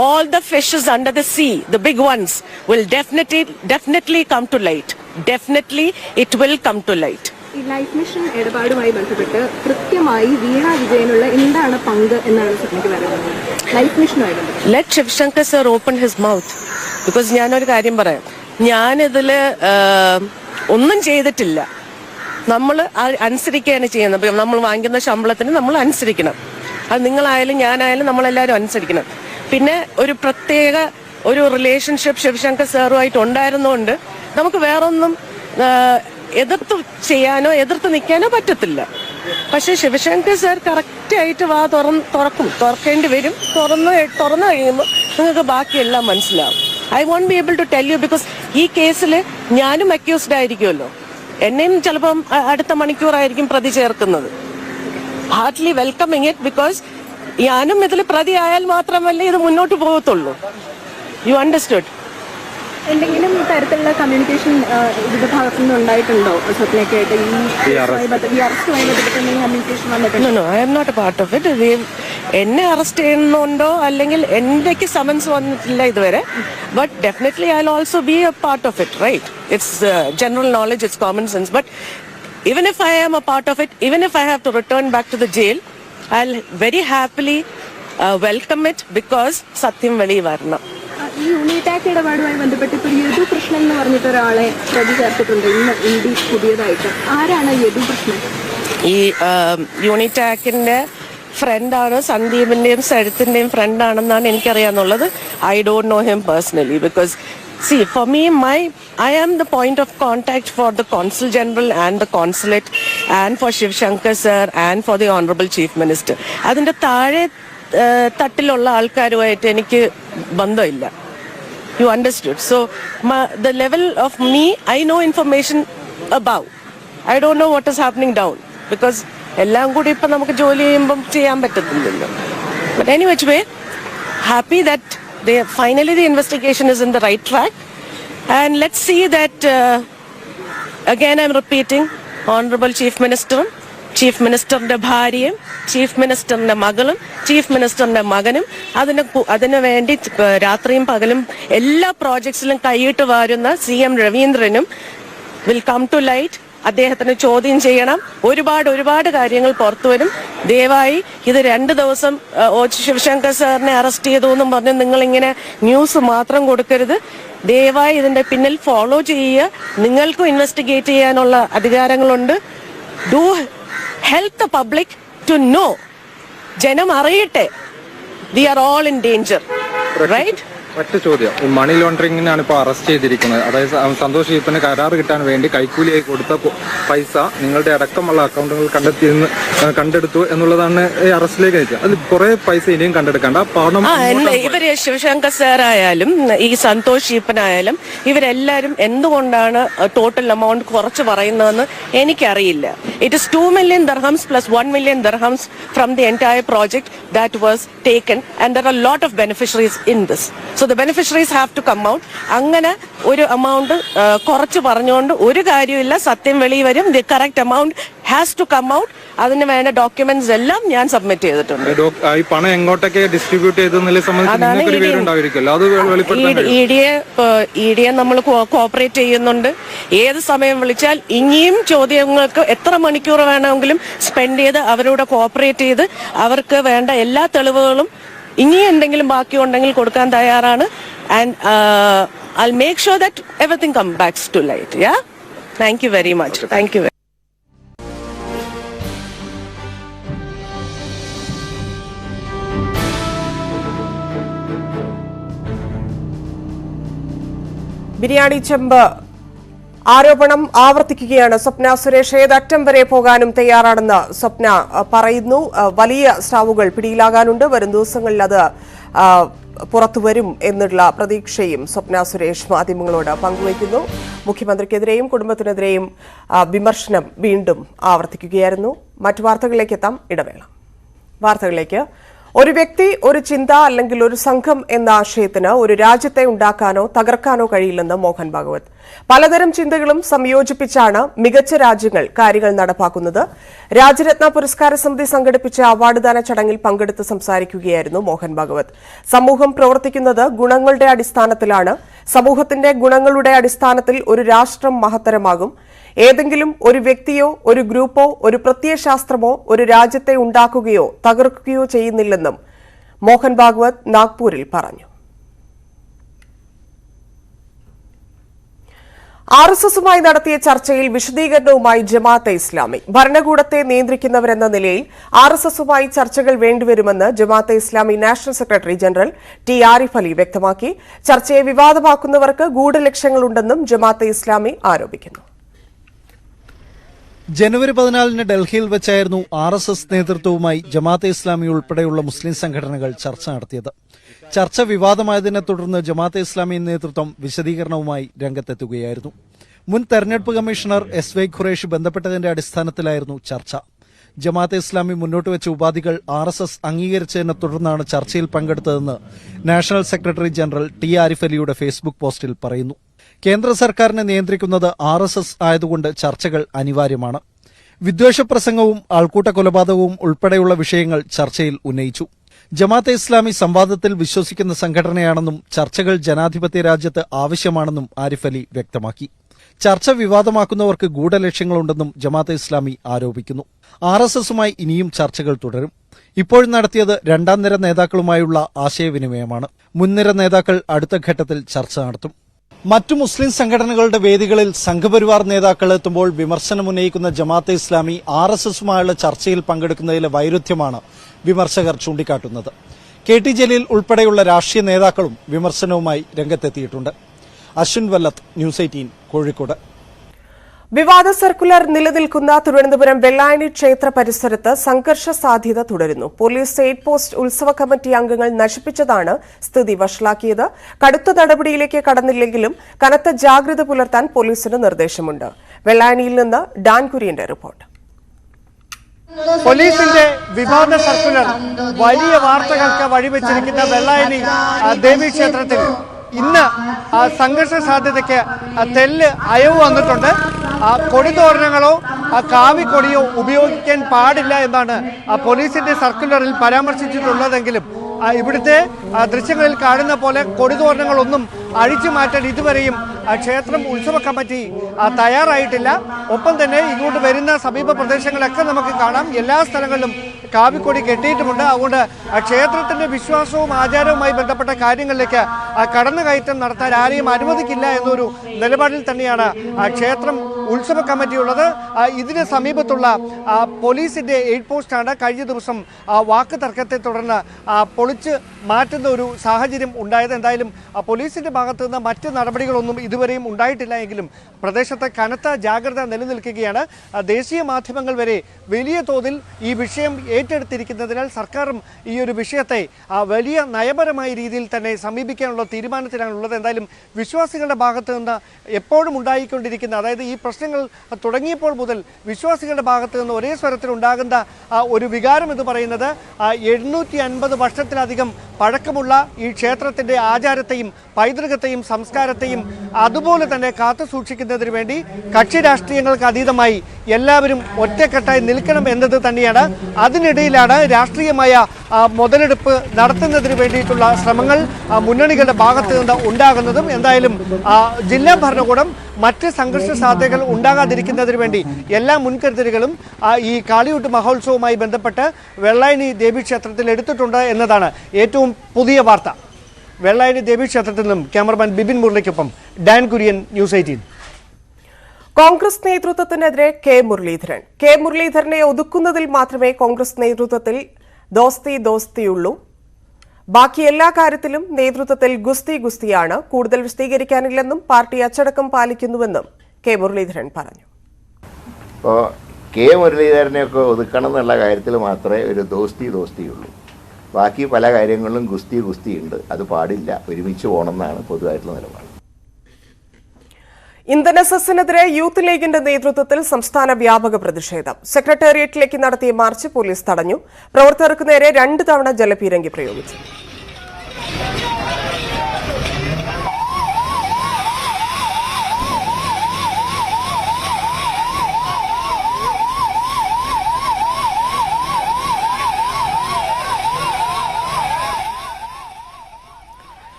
all the fishes under the sea, the big ones, will definitely come to light. Definitely it will come to light. ഈ ലൈഫ് മിഷൻ ഇടപാടുമായി ബന്ധപ്പെട്ട് കൃത്യമായി വീണ വിജയനുള്ള എന്താണ് പങ്ക് എന്നാണ് എനിക്ക് പറയുന്നത്? ലൈഫ് മിഷനുമായി ബന്ധപ്പെട്ട് Let Sivasankar sir open his mouth. Because ഞാനൊരു കാര്യം പറയാം, ഞാനിതില് ഒന്നും ചെയ്തിട്ടില്ല. നമ്മൾ അനുസരിക്കുകയാണ് ചെയ്യുന്നത്. നമ്മൾ വാങ്ങിക്കുന്ന ശമ്പളത്തിന് നമ്മൾ അനുസരിക്കണം. അത് നിങ്ങളായാലും ഞാനായാലും നമ്മളെല്ലാവരും അനുസരിക്കണം. പിന്നെ ഒരു പ്രത്യേക ഒരു റിലേഷൻഷിപ്പ് ശിവശങ്കർ സാറുമായിട്ട് ഉണ്ടായിരുന്നുകൊണ്ട് നമുക്ക് വേറൊന്നും എതിർത്ത് ചെയ്യാനോ എതിർത്ത് നിൽക്കാനോ പറ്റത്തില്ല. പക്ഷെ ശിവശങ്കർ സാർ കറക്റ്റായിട്ട് വാ തുറക്കേണ്ടി വരും. തുറന്നു കഴിയുമ്പോൾ നിങ്ങൾക്ക് ബാക്കിയെല്ലാം മനസ്സിലാവും. I won't be able to tell you because ഈ കേസിൽ ഞാനും അക്യൂസ്ഡ് ആയിരിക്കുമല്ലോ. എന്നെയും ചിലപ്പം അടുത്ത മണിക്കൂറായിരിക്കും പ്രതി ചേർക്കുന്നത്. ഹാർട്ട്ലി വെൽക്കമിങ് ഇറ്റ് ബിക്കോസ് ഞാനും ഇതിൽ പ്രതി ആയാൽ മാത്രമല്ലേ ഇത് മുന്നോട്ട് പോകത്തുള്ളൂ. You understood? എന്തെങ്കിലും തരത്തിലുള്ള കമ്മ്യൂണിക്കേഷൻ ഇതിന്റെ ഭാഗത്തു നിന്ന് ഉണ്ടായിട്ടുണ്ടോ സ്വപ്നയ്ക്കായിട്ട് ഈ അറസ്റ്റുമായി ബന്ധപ്പെട്ട് എന്തെങ്കിലും കമ്മ്യൂണിക്കേഷൻ വന്നിട്ടുണ്ടോ? No, I am not a part of it. എന്നെ അറസ്റ്റ് ചെയ്യുന്നുണ്ടോ അല്ലെങ്കിൽ എന്റെക്ക് സമൻസ് വന്നിട്ടില്ല ഇതുവരെ. But definitely I will also be a part of it, right? It's general knowledge, it's common sense. But even if I am a part of it, even if I have to return back to the jail, I'll very happily welcome it because സത്യം വെളിയിൽ വരണം. ഈ യൂണിടാക് ഇടപാടുമായി ബന്ധപ്പെട്ട് ഇപ്പോൾ യദുകൃഷ്ണൻ എന്ന് പറഞ്ഞിട്ട് ഒരാളെ പ്രതി ചേർത്തിട്ടുണ്ട് ഇന്ന് ഇഡി പുതിയതായിട്ട്. ആരാണ് യദുകൃഷ്ണൻ? ഈ യൂണിടാക്കിന്റെ ഫ്രണ്ടാണ്, സന്ദീപിന്റെയും സരിത്തിന്റെയും ഫ്രണ്ടാണെന്നാണ് എനിക്കറിയാന്നുള്ളത്. I don't know him personally because see, for me, I am the point of contact for the Consul General and the Consulate and for Shiv Shankar sir and for the Honorable Chief Minister. അതിന്റെ താഴെ തട്ടിലുള്ള ആൾക്കാരുമായിട്ട് എനിക്ക് ബന്ധമില്ല. You understood? So the level of me, I know information above. I don't know what is happening down because എല്ലാം കൂടി ഇപ്പൊ നമുക്ക് ജോലി ചെയ്യുമ്പം ചെയ്യാൻ പറ്റത്തില്ലല്ലോ. But anyway, happy that finally the investigation is in the right track, and let's see that again I'm repeating, Honorable Chief Minister, Chief Ministerന്റെ ഭാര്യയും ചീഫ് മിനിസ്റ്ററിന്റെ മകളും ചീഫ് മിനിസ്റ്ററിന്റെ മകനും അതിനു വേണ്ടി രാത്രിയും പകലും എല്ലാ പ്രോജക്ട്സിലും കൈയിട്ട് വാരുന്ന CM രവീന്ദ്രനും will come to light. അദ്ദേഹത്തിന് ചോദ്യം ചെയ്യണം. ഒരുപാട് കാര്യങ്ങൾ പുറത്തു വരും. ദയവായി ഇത് 2 ദിവസം ശിവശങ്കർ സാറിനെ അറസ്റ്റ് ചെയ്തു എന്നും പറഞ്ഞ് നിങ്ങളിങ്ങനെ ന്യൂസ് മാത്രം കൊടുക്കരുത്. ദയവായി ഇതിന്റെ പിന്നിൽ ഫോളോ ചെയ്യുക. നിങ്ങൾക്കും ഇൻവെസ്റ്റിഗേറ്റ് ചെയ്യാനുള്ള അധികാരങ്ങളുണ്ട്. Do help the public to know. ജനം അറിയട്ടെ. We are all in danger, right? മറ്റു ചോദ്യം, ഈ മണി ലോണ്ടറിംഗിനാണ് ഇപ്പോൾ അറസ്റ്റ് ചെയ്തിരിക്കുന്നത്. അതായത് സന്തോഷ് ഈപ്പന് കരാർ കിട്ടാൻ വേണ്ടി കൈക്കൂലിയായി കൊടുത്ത പൈസ നിങ്ങളുടെ അടക്കമുള്ള അക്കൗണ്ടുകൾ കണ്ടെടുത്തു എന്നുള്ളതാണ് ഈ അറസ്റ്റിലേക്ക് നയിച്ചത്. അതിൽ കുറെ പൈസ ഇനിയും കണ്ടെടുക്കേണ്ട പണം. ഇവര് ശിവശങ്കർ സാറായാലും ഈ സന്തോഷ് ഈപ്പനായാലും ഇവരെല്ലാരും എന്തുകൊണ്ടാണ് ടോട്ടൽ എമൗണ്ട് കുറച്ച് പറയുന്നതെന്ന് എനിക്കറിയില്ല. It is 2 million dirhams plus 1 million dirhams from the entire project that was taken, and there are a lot of beneficiaries in this. So the beneficiaries have to come out. അങ്ങനെ ഒരു എമൗണ്ട് കുറച്ച് പറഞ്ഞുകൊണ്ട് ഒരു കാര്യമില്ല. സത്യം വെളിയിൽ വരും. The correct amount has to come out. അതിന് വേണ്ട ഡോക്യുമെന്റ്സ് എല്ലാം ഞാൻ സബ്മിറ്റ് ചെയ്തിട്ടുണ്ട്. ഈ പണം എങ്ങോട്ടൊക്കെ ഡിസ്ട്രിബ്യൂട്ട് ചെയ്തതിനെ ഇഡിയെ നമ്മൾ കോപ്പറേറ്റ് ചെയ്യുന്നുണ്ട്. ഏത് സമയം വിളിച്ചാൽ ഇനിയും ചോദ്യങ്ങൾക്ക് എത്ര മണിക്കൂർ വേണമെങ്കിലും സ്പെൻഡ് ചെയ്ത് അവരോട് കോപ്പറേറ്റ് ചെയ്ത് അവർക്ക് വേണ്ട എല്ലാ തെളിവുകളും ഇനിയും എന്തെങ്കിലും ബാക്കിയുണ്ടെങ്കിൽ കൊടുക്കാൻ തയ്യാറാണ്. And I'll make sure that everything comes back to light. Yeah? Thank you very much. Thank you. Biryani ചെമ്പ് ആരോപണം ആവർത്തിക്കുകയാണ് സ്വപ്ന സുരേഷ്. ഏതറ്റം വരെ പോകാനും തയ്യാറാണെന്ന് സ്വപ്ന പറയുന്നു. വലിയ സ്രാവുകൾ പിടിയിലാകാനുണ്ട്. വരും ദിവസങ്ങളിൽ അത് പുറത്തുവരും എന്നുള്ള പ്രതീക്ഷയും സ്വപ്ന സുരേഷ് മാധ്യമങ്ങളോട് പങ്കുവയ്ക്കുന്നു. മുഖ്യമന്ത്രിക്കെതിരെയും കുടുംബത്തിനെതിരെയും വിമർശനം വീണ്ടും ആവർത്തിക്കുകയായിരുന്നു. മറ്റു വാർത്തകളിലേക്ക് എത്താം. ഇടവേള. വാർത്തകളിലേക്ക്. ഒരു വ്യക്തി, ഒരു ചിന്ത അല്ലെങ്കിൽ ഒരു സംഘം എന്ന ആശയത്തിന് ഒരു രാജ്യത്തെ ഉണ്ടാക്കാനോ തകർക്കാനോ കഴിയില്ലെന്ന് മോഹൻ ഭാഗവത്. പലതരം ചിന്തകളും സംയോജിപ്പിച്ചാണ് മികച്ച രാജ്യങ്ങൾ കാര്യങ്ങൾ നടപ്പാക്കുന്നത്. രാജ്യരത്ന പുരസ്കാര സമിതി സംഘടിപ്പിച്ച അവാർഡ് ദാന ചടങ്ങിൽ പങ്കെടുത്ത് സംസാരിക്കുകയായിരുന്നു മോഹൻ ഭാഗവത്. സമൂഹം പ്രവർത്തിക്കുന്നത് ഗുണങ്ങളുടെ അടിസ്ഥാനത്തിലാണ്. സമൂഹത്തിന്റെ ഗുണങ്ങളുടെ അടിസ്ഥാനത്തിൽ ഒരു രാഷ്ട്രം മഹത്തരമാകും. ഏതെങ്കിലും ഒരു വ്യക്തിയോ ഒരു ഗ്രൂപ്പോ ഒരു പ്രത്യയശാസ്ത്രമോ ഒരു രാജ്യത്തെ ഉണ്ടാക്കുകയോ തകർക്കുകയോ ചെയ്യുന്നില്ലെന്നും മോഹൻ ഭാഗവത് നാഗ്പൂരിൽ പറഞ്ഞു. RSSുമായി നടത്തിയ ചർച്ചയിൽ വിശദീകരണവുമായി ജമാഅത്തെ ഇസ്ലാമി. ഭരണകൂടത്തെ നിയന്ത്രിക്കുന്നവരെന്ന നിലയിൽ RSSുമായി ചർച്ചകൾ വേണ്ടിവരുമെന്ന് Jamaat-e Islami national secretary general T Arif Ali വ്യക്തമാക്കി. ചർച്ചയെ വിവാദമാക്കുന്നവർക്ക് ഗൂഢലക്ഷ്യങ്ങളുണ്ടെന്നും ജമാഅത്തെ ഇസ്ലാമി ആരോപിക്കുന്നു. ജനുവരി 14 ഡൽഹിയിൽ വെച്ചായിരുന്നു RSS നേതൃത്വവുമായി ജമാഅത്തെ ഇസ്ലാമി ഉൾപ്പെടെയുള്ള മുസ്ലിം സംഘടനകൾ ചർച്ച നടത്തിയത്. ചർച്ച വിവാദമായതിനെ തുടർന്ന് ജമാഅത്തെ ഇസ്ലാമി നേതൃത്വം വിശദീകരണവുമായി രംഗത്തെത്തുകയായിരുന്നു. മുൻ തെരഞ്ഞെടുപ്പ് കമ്മീഷണർ SY ഖുറേഷി ബന്ധപ്പെട്ടതിന്റെ അടിസ്ഥാനത്തിലായിരുന്നു ചർച്ച. ജമാഅത്തെ ഇസ്ലാമി മുന്നോട്ട് വെച്ച ഉപാധികൾ RSS അംഗീകരിച്ചതിനെ തുടർന്നാണ് ചർച്ചയിൽ പങ്കെടുത്തതെന്ന് national secretary general T Arif അലിയുടെ ഫേസ്ബുക്ക് പോസ്റ്റിൽ പറയുന്നു. കേന്ദ്ര സർക്കാരിനെ നിയന്ത്രിക്കുന്നത് RSS ആയതുകൊണ്ട് ചർച്ചകൾ അനിവാര്യമാണ്. വിദ്വേഷപ്രസംഗവും ആൾക്കൂട്ട കൊലപാതകവും ഉൾപ്പെടെയുള്ള വിഷയങ്ങൾ ചർച്ചയിൽ ഉന്നയിച്ചു. ജമാഅത്തെ ഇസ്ലാമി സംവാദത്തിൽ വിശ്വസിക്കുന്ന സംഘടനയാണെന്നും ചർച്ചകൾ ജനാധിപത്യ രാജ്യത്ത് ആവശ്യമാണെന്നും ആരിഫ് അലി വ്യക്തമാക്കി. ചർച്ച വിവാദമാക്കുന്നവർക്ക് ഗൂഢലക്ഷ്യങ്ങളുണ്ടെന്നും ജമാഅത്തെ ഇസ്ലാമി ആരോപിക്കുന്നു. RSSുമായി ഇനിയും ചർച്ചകൾ തുടരും. ഇപ്പോൾ നടത്തിയത് രണ്ടാം നിര നേതാക്കളുമായുള്ള ആശയവിനിമയമാണ്. മുൻനിര നേതാക്കൾ അടുത്ത ഘട്ടത്തിൽ ചർച്ച നടത്തും. മറ്റു മുസ്ലിം സംഘടനകളുടെ വേദികളിൽ സംഘപരിവാർ നേതാക്കൾ എത്തുമ്പോൾ വിമർശനമുന്നയിക്കുന്ന ജമാഅത്തെ ഇസ്ലാമി RSSുമായുള്ള ചർച്ചയിൽ പങ്കെടുക്കുന്നതിലെ വൈരുദ്ധ്യമാണ് വിമർശകർ ചൂണ്ടിക്കാട്ടുന്നത്. KT ജലീൽ ഉൾപ്പെടെയുള്ള രാഷ്ട്രീയ നേതാക്കളും വിമർശനവുമായി രംഗത്തെത്തിയിട്ടുണ്ട്. അശ്വിൻ വല്ലത്ത്, ന്യൂസ് 18, കോഴിക്കോട്. വിവാദ സർക്കുലർ നിലനിൽക്കുന്ന തിരുവനന്തപുരം വെള്ളായണി ക്ഷേത്ര പരിസരത്ത് സംഘർഷ സാധ്യത തുടരുന്നു. പോലീസ് എയ്ഡ് പോസ്റ്റ് ഉത്സവ കമ്മിറ്റി അംഗങ്ങൾ നശിപ്പിച്ചതാണ് സ്ഥിതി വഷളാക്കിയത്. കടുത്ത നടപടിയിലേക്ക് കടന്നില്ലെങ്കിലും കനത്ത ജാഗ്രത പുലർത്താൻ പോലീസിന് നിർദ്ദേശമുണ്ട്. വെള്ളായണിയിൽ നിന്ന് ഡാൻ കുര്യന്റെ റിപ്പോർട്ട്. പോലീസിന്റെ വിവാദ സർക്കുലർ വലിയ വാർത്തകൾക്ക് വഴിവെച്ചിരിക്കുന്ന വെള്ളായണി ദേവീക്ഷേത്രത്തിൽ ഇന്ന് സംഘർഷ സാധ്യതയ്ക്ക് തെല്ല് അയവ് വന്നിട്ടുണ്ട്. കൊടിതോരണങ്ങളോ കാവിക്കൊടിയോ ഉപയോഗിക്കാൻ പാടില്ല എന്നാണ് പോലീസിന്റെ സർക്കുലറിൽ പരാമർശിച്ചിട്ടുള്ളതെങ്കിലും ഇവിടുത്തെ ദൃശ്യങ്ങളിൽ കാണുന്ന പോലെ കൊടിതോരണങ്ങളൊന്നും അഴിച്ചു മാറ്റാൻ ഇതുവരെയും ക്ഷേത്രം ഉത്സവ കമ്മിറ്റി തയ്യാറായിട്ടില്ല. ഒപ്പം തന്നെ ഇങ്ങോട്ട് വരുന്ന സമീപ പ്രദേശങ്ങളൊക്കെ നമുക്ക് കാണാം, എല്ലാ സ്ഥലങ്ങളിലും കാവിക്കൊടി കെട്ടിയിട്ടുമുണ്ട്. അതുകൊണ്ട് ക്ഷേത്രത്തിന്റെ വിശ്വാസവും ആചാരവുമായി ബന്ധപ്പെട്ട കാര്യങ്ങളിലേക്ക് കടന്നുകയറ്റം നടത്താൻ ആരെയും അനുവദിക്കില്ല എന്നൊരു നിലപാടിൽ തന്നെയാണ് ക്ഷേത്രം ഉത്സവ കമ്മിറ്റി ഉള്ളത്. ഇതിന് സമീപത്തുള്ള പോലീസിന്റെ എയ്ഡ് പോസ്റ്റാണ് കഴിഞ്ഞ ദിവസം വാക്ക് തർക്കത്തെ തുടർന്ന് പൊളിച്ച് മാറ്റുന്ന ഒരു സാഹചര്യം ഉണ്ടായത്. എന്തായാലും പോലീസിന്റെ ഭാഗത്തു നിന്ന് മറ്റ് നടപടികളൊന്നും ഇതുവരെയും ഉണ്ടായിട്ടില്ല എങ്കിലും പ്രദേശത്ത് കനത്ത ജാഗ്രത നിലനിൽക്കുകയാണ്. ദേശീയ മാധ്യമങ്ങൾ വരെ വലിയ തോതിൽ ഈ വിഷയം ഏറ്റെടുത്തിരിക്കുന്നതിനാൽ സർക്കാരും ഈ ഒരു വിഷയത്തെ വലിയ നയപരമായ രീതിയിൽ തന്നെ സമീപിക്കാനുള്ള തീരുമാനത്തിലാണുള്ളത്. എന്തായാലും വിശ്വാസികളുടെ ഭാഗത്തു നിന്ന് എപ്പോഴും ഉണ്ടായിക്കൊണ്ടിരിക്കുന്ന, അതായത് ഈ പ്രശ്നങ്ങൾ തുടങ്ങിയപ്പോൾ മുതൽ വിശ്വാസികളുടെ ഭാഗത്തു നിന്ന് ഒരേ സ്വരത്തിൽ ഉണ്ടാകുന്ന ഒരു വികാരം എന്ന് പറയുന്നത് 750 വർഷത്തിലധികം പഴക്കമുള്ള ഈ ക്ഷേത്രത്തിന്റെ ആചാരത്തെയും പൈതൃകത്തെയും സംസ്കാരത്തെയും അതുപോലെ തന്നെ കാത്തു സൂക്ഷിക്കുന്നതിന് വേണ്ടി കക്ഷി രാഷ്ട്രീയങ്ങൾക്ക് അതീതമായി എല്ലാവരും ഒറ്റക്കെട്ടായി നിൽക്കണം എന്നത് തന്നെയാണ്. അതിനിടയിലാണ് രാഷ്ട്രീയമായ മുതലെടുപ്പ് നടത്തുന്നതിന് വേണ്ടിയിട്ടുള്ള ശ്രമങ്ങൾ മുന്നണികളുടെ ഭാഗത്തു നിന്ന് ഉണ്ടാകുന്നതും. എന്തായാലും ജില്ലാ ഭരണകൂടം മറ്റ് സംഘർഷ സാധ്യതകൾ ഉണ്ടാകാതിരിക്കുന്നതിന് വേണ്ടി എല്ലാ മുൻകരുതലുകളും ഈ കാളിയൂട്ട് മഹോത്സവവുമായി ബന്ധപ്പെട്ട് വെള്ളായണി ദേവീക്ഷേത്രത്തിൽ എടുത്തിട്ടുണ്ട് എന്നതാണ് ഏറ്റവും പുതിയ വാർത്ത. വെള്ളായണി ദേവീക്ഷേത്രത്തിൽ നിന്നും ക്യാമറമാൻ ബിബിൻ മുരളിക്കൊപ്പം ഡാൻ കുര്യൻ, ന്യൂസ് 18. കോൺഗ്രസ് നേതൃത്വത്തിനെതിരെ കെ മുരളീധരനെ ഒതുക്കുന്നതിൽ മാത്രമേ കോൺഗ്രസ് നേതൃത്വത്തിൽ ദോസ്തിയുള്ളൂ. ബാക്കി എല്ലാ കാര്യത്തിലും നേതൃത്വത്തിൽ ഗുസ്തിയാണ്. കൂടുതൽ വിശദീകരിക്കാനില്ലെന്നും പാർട്ടി അച്ചടക്കം പാലിക്കുന്നുവെന്നും കെ മുരളീധരൻ പറഞ്ഞു. ഇപ്പോൾ കെ മുരളീധരനെയൊക്കെ ഒതുക്കണം എന്നുള്ള കാര്യത്തിൽ മാത്രമേ ഒരു ദോസ്തിയുള്ളൂ. ബാക്കി പല കാര്യങ്ങളിലും ഗുസ്തിയുണ്ട്. അത് പാടില്ല, ഒരുമിച്ച് പോകണമെന്നാണ് പൊതുവായിട്ടുള്ള നിലപാട്. ഇന്ധന സെസ്സിനെതിരെ യൂത്ത് ലീഗിന്റെ നേതൃത്വത്തിൽ സംസ്ഥാന വ്യാപക പ്രതിഷേധം. സെക്രട്ടേറിയറ്റിലേക്ക് നടത്തിയ മാർച്ച് പോലീസ് തടഞ്ഞു. പ്രവർത്തകർക്ക് നേരെ 2 തവണ ജലപീരങ്കി പ്രയോഗിച്ചു.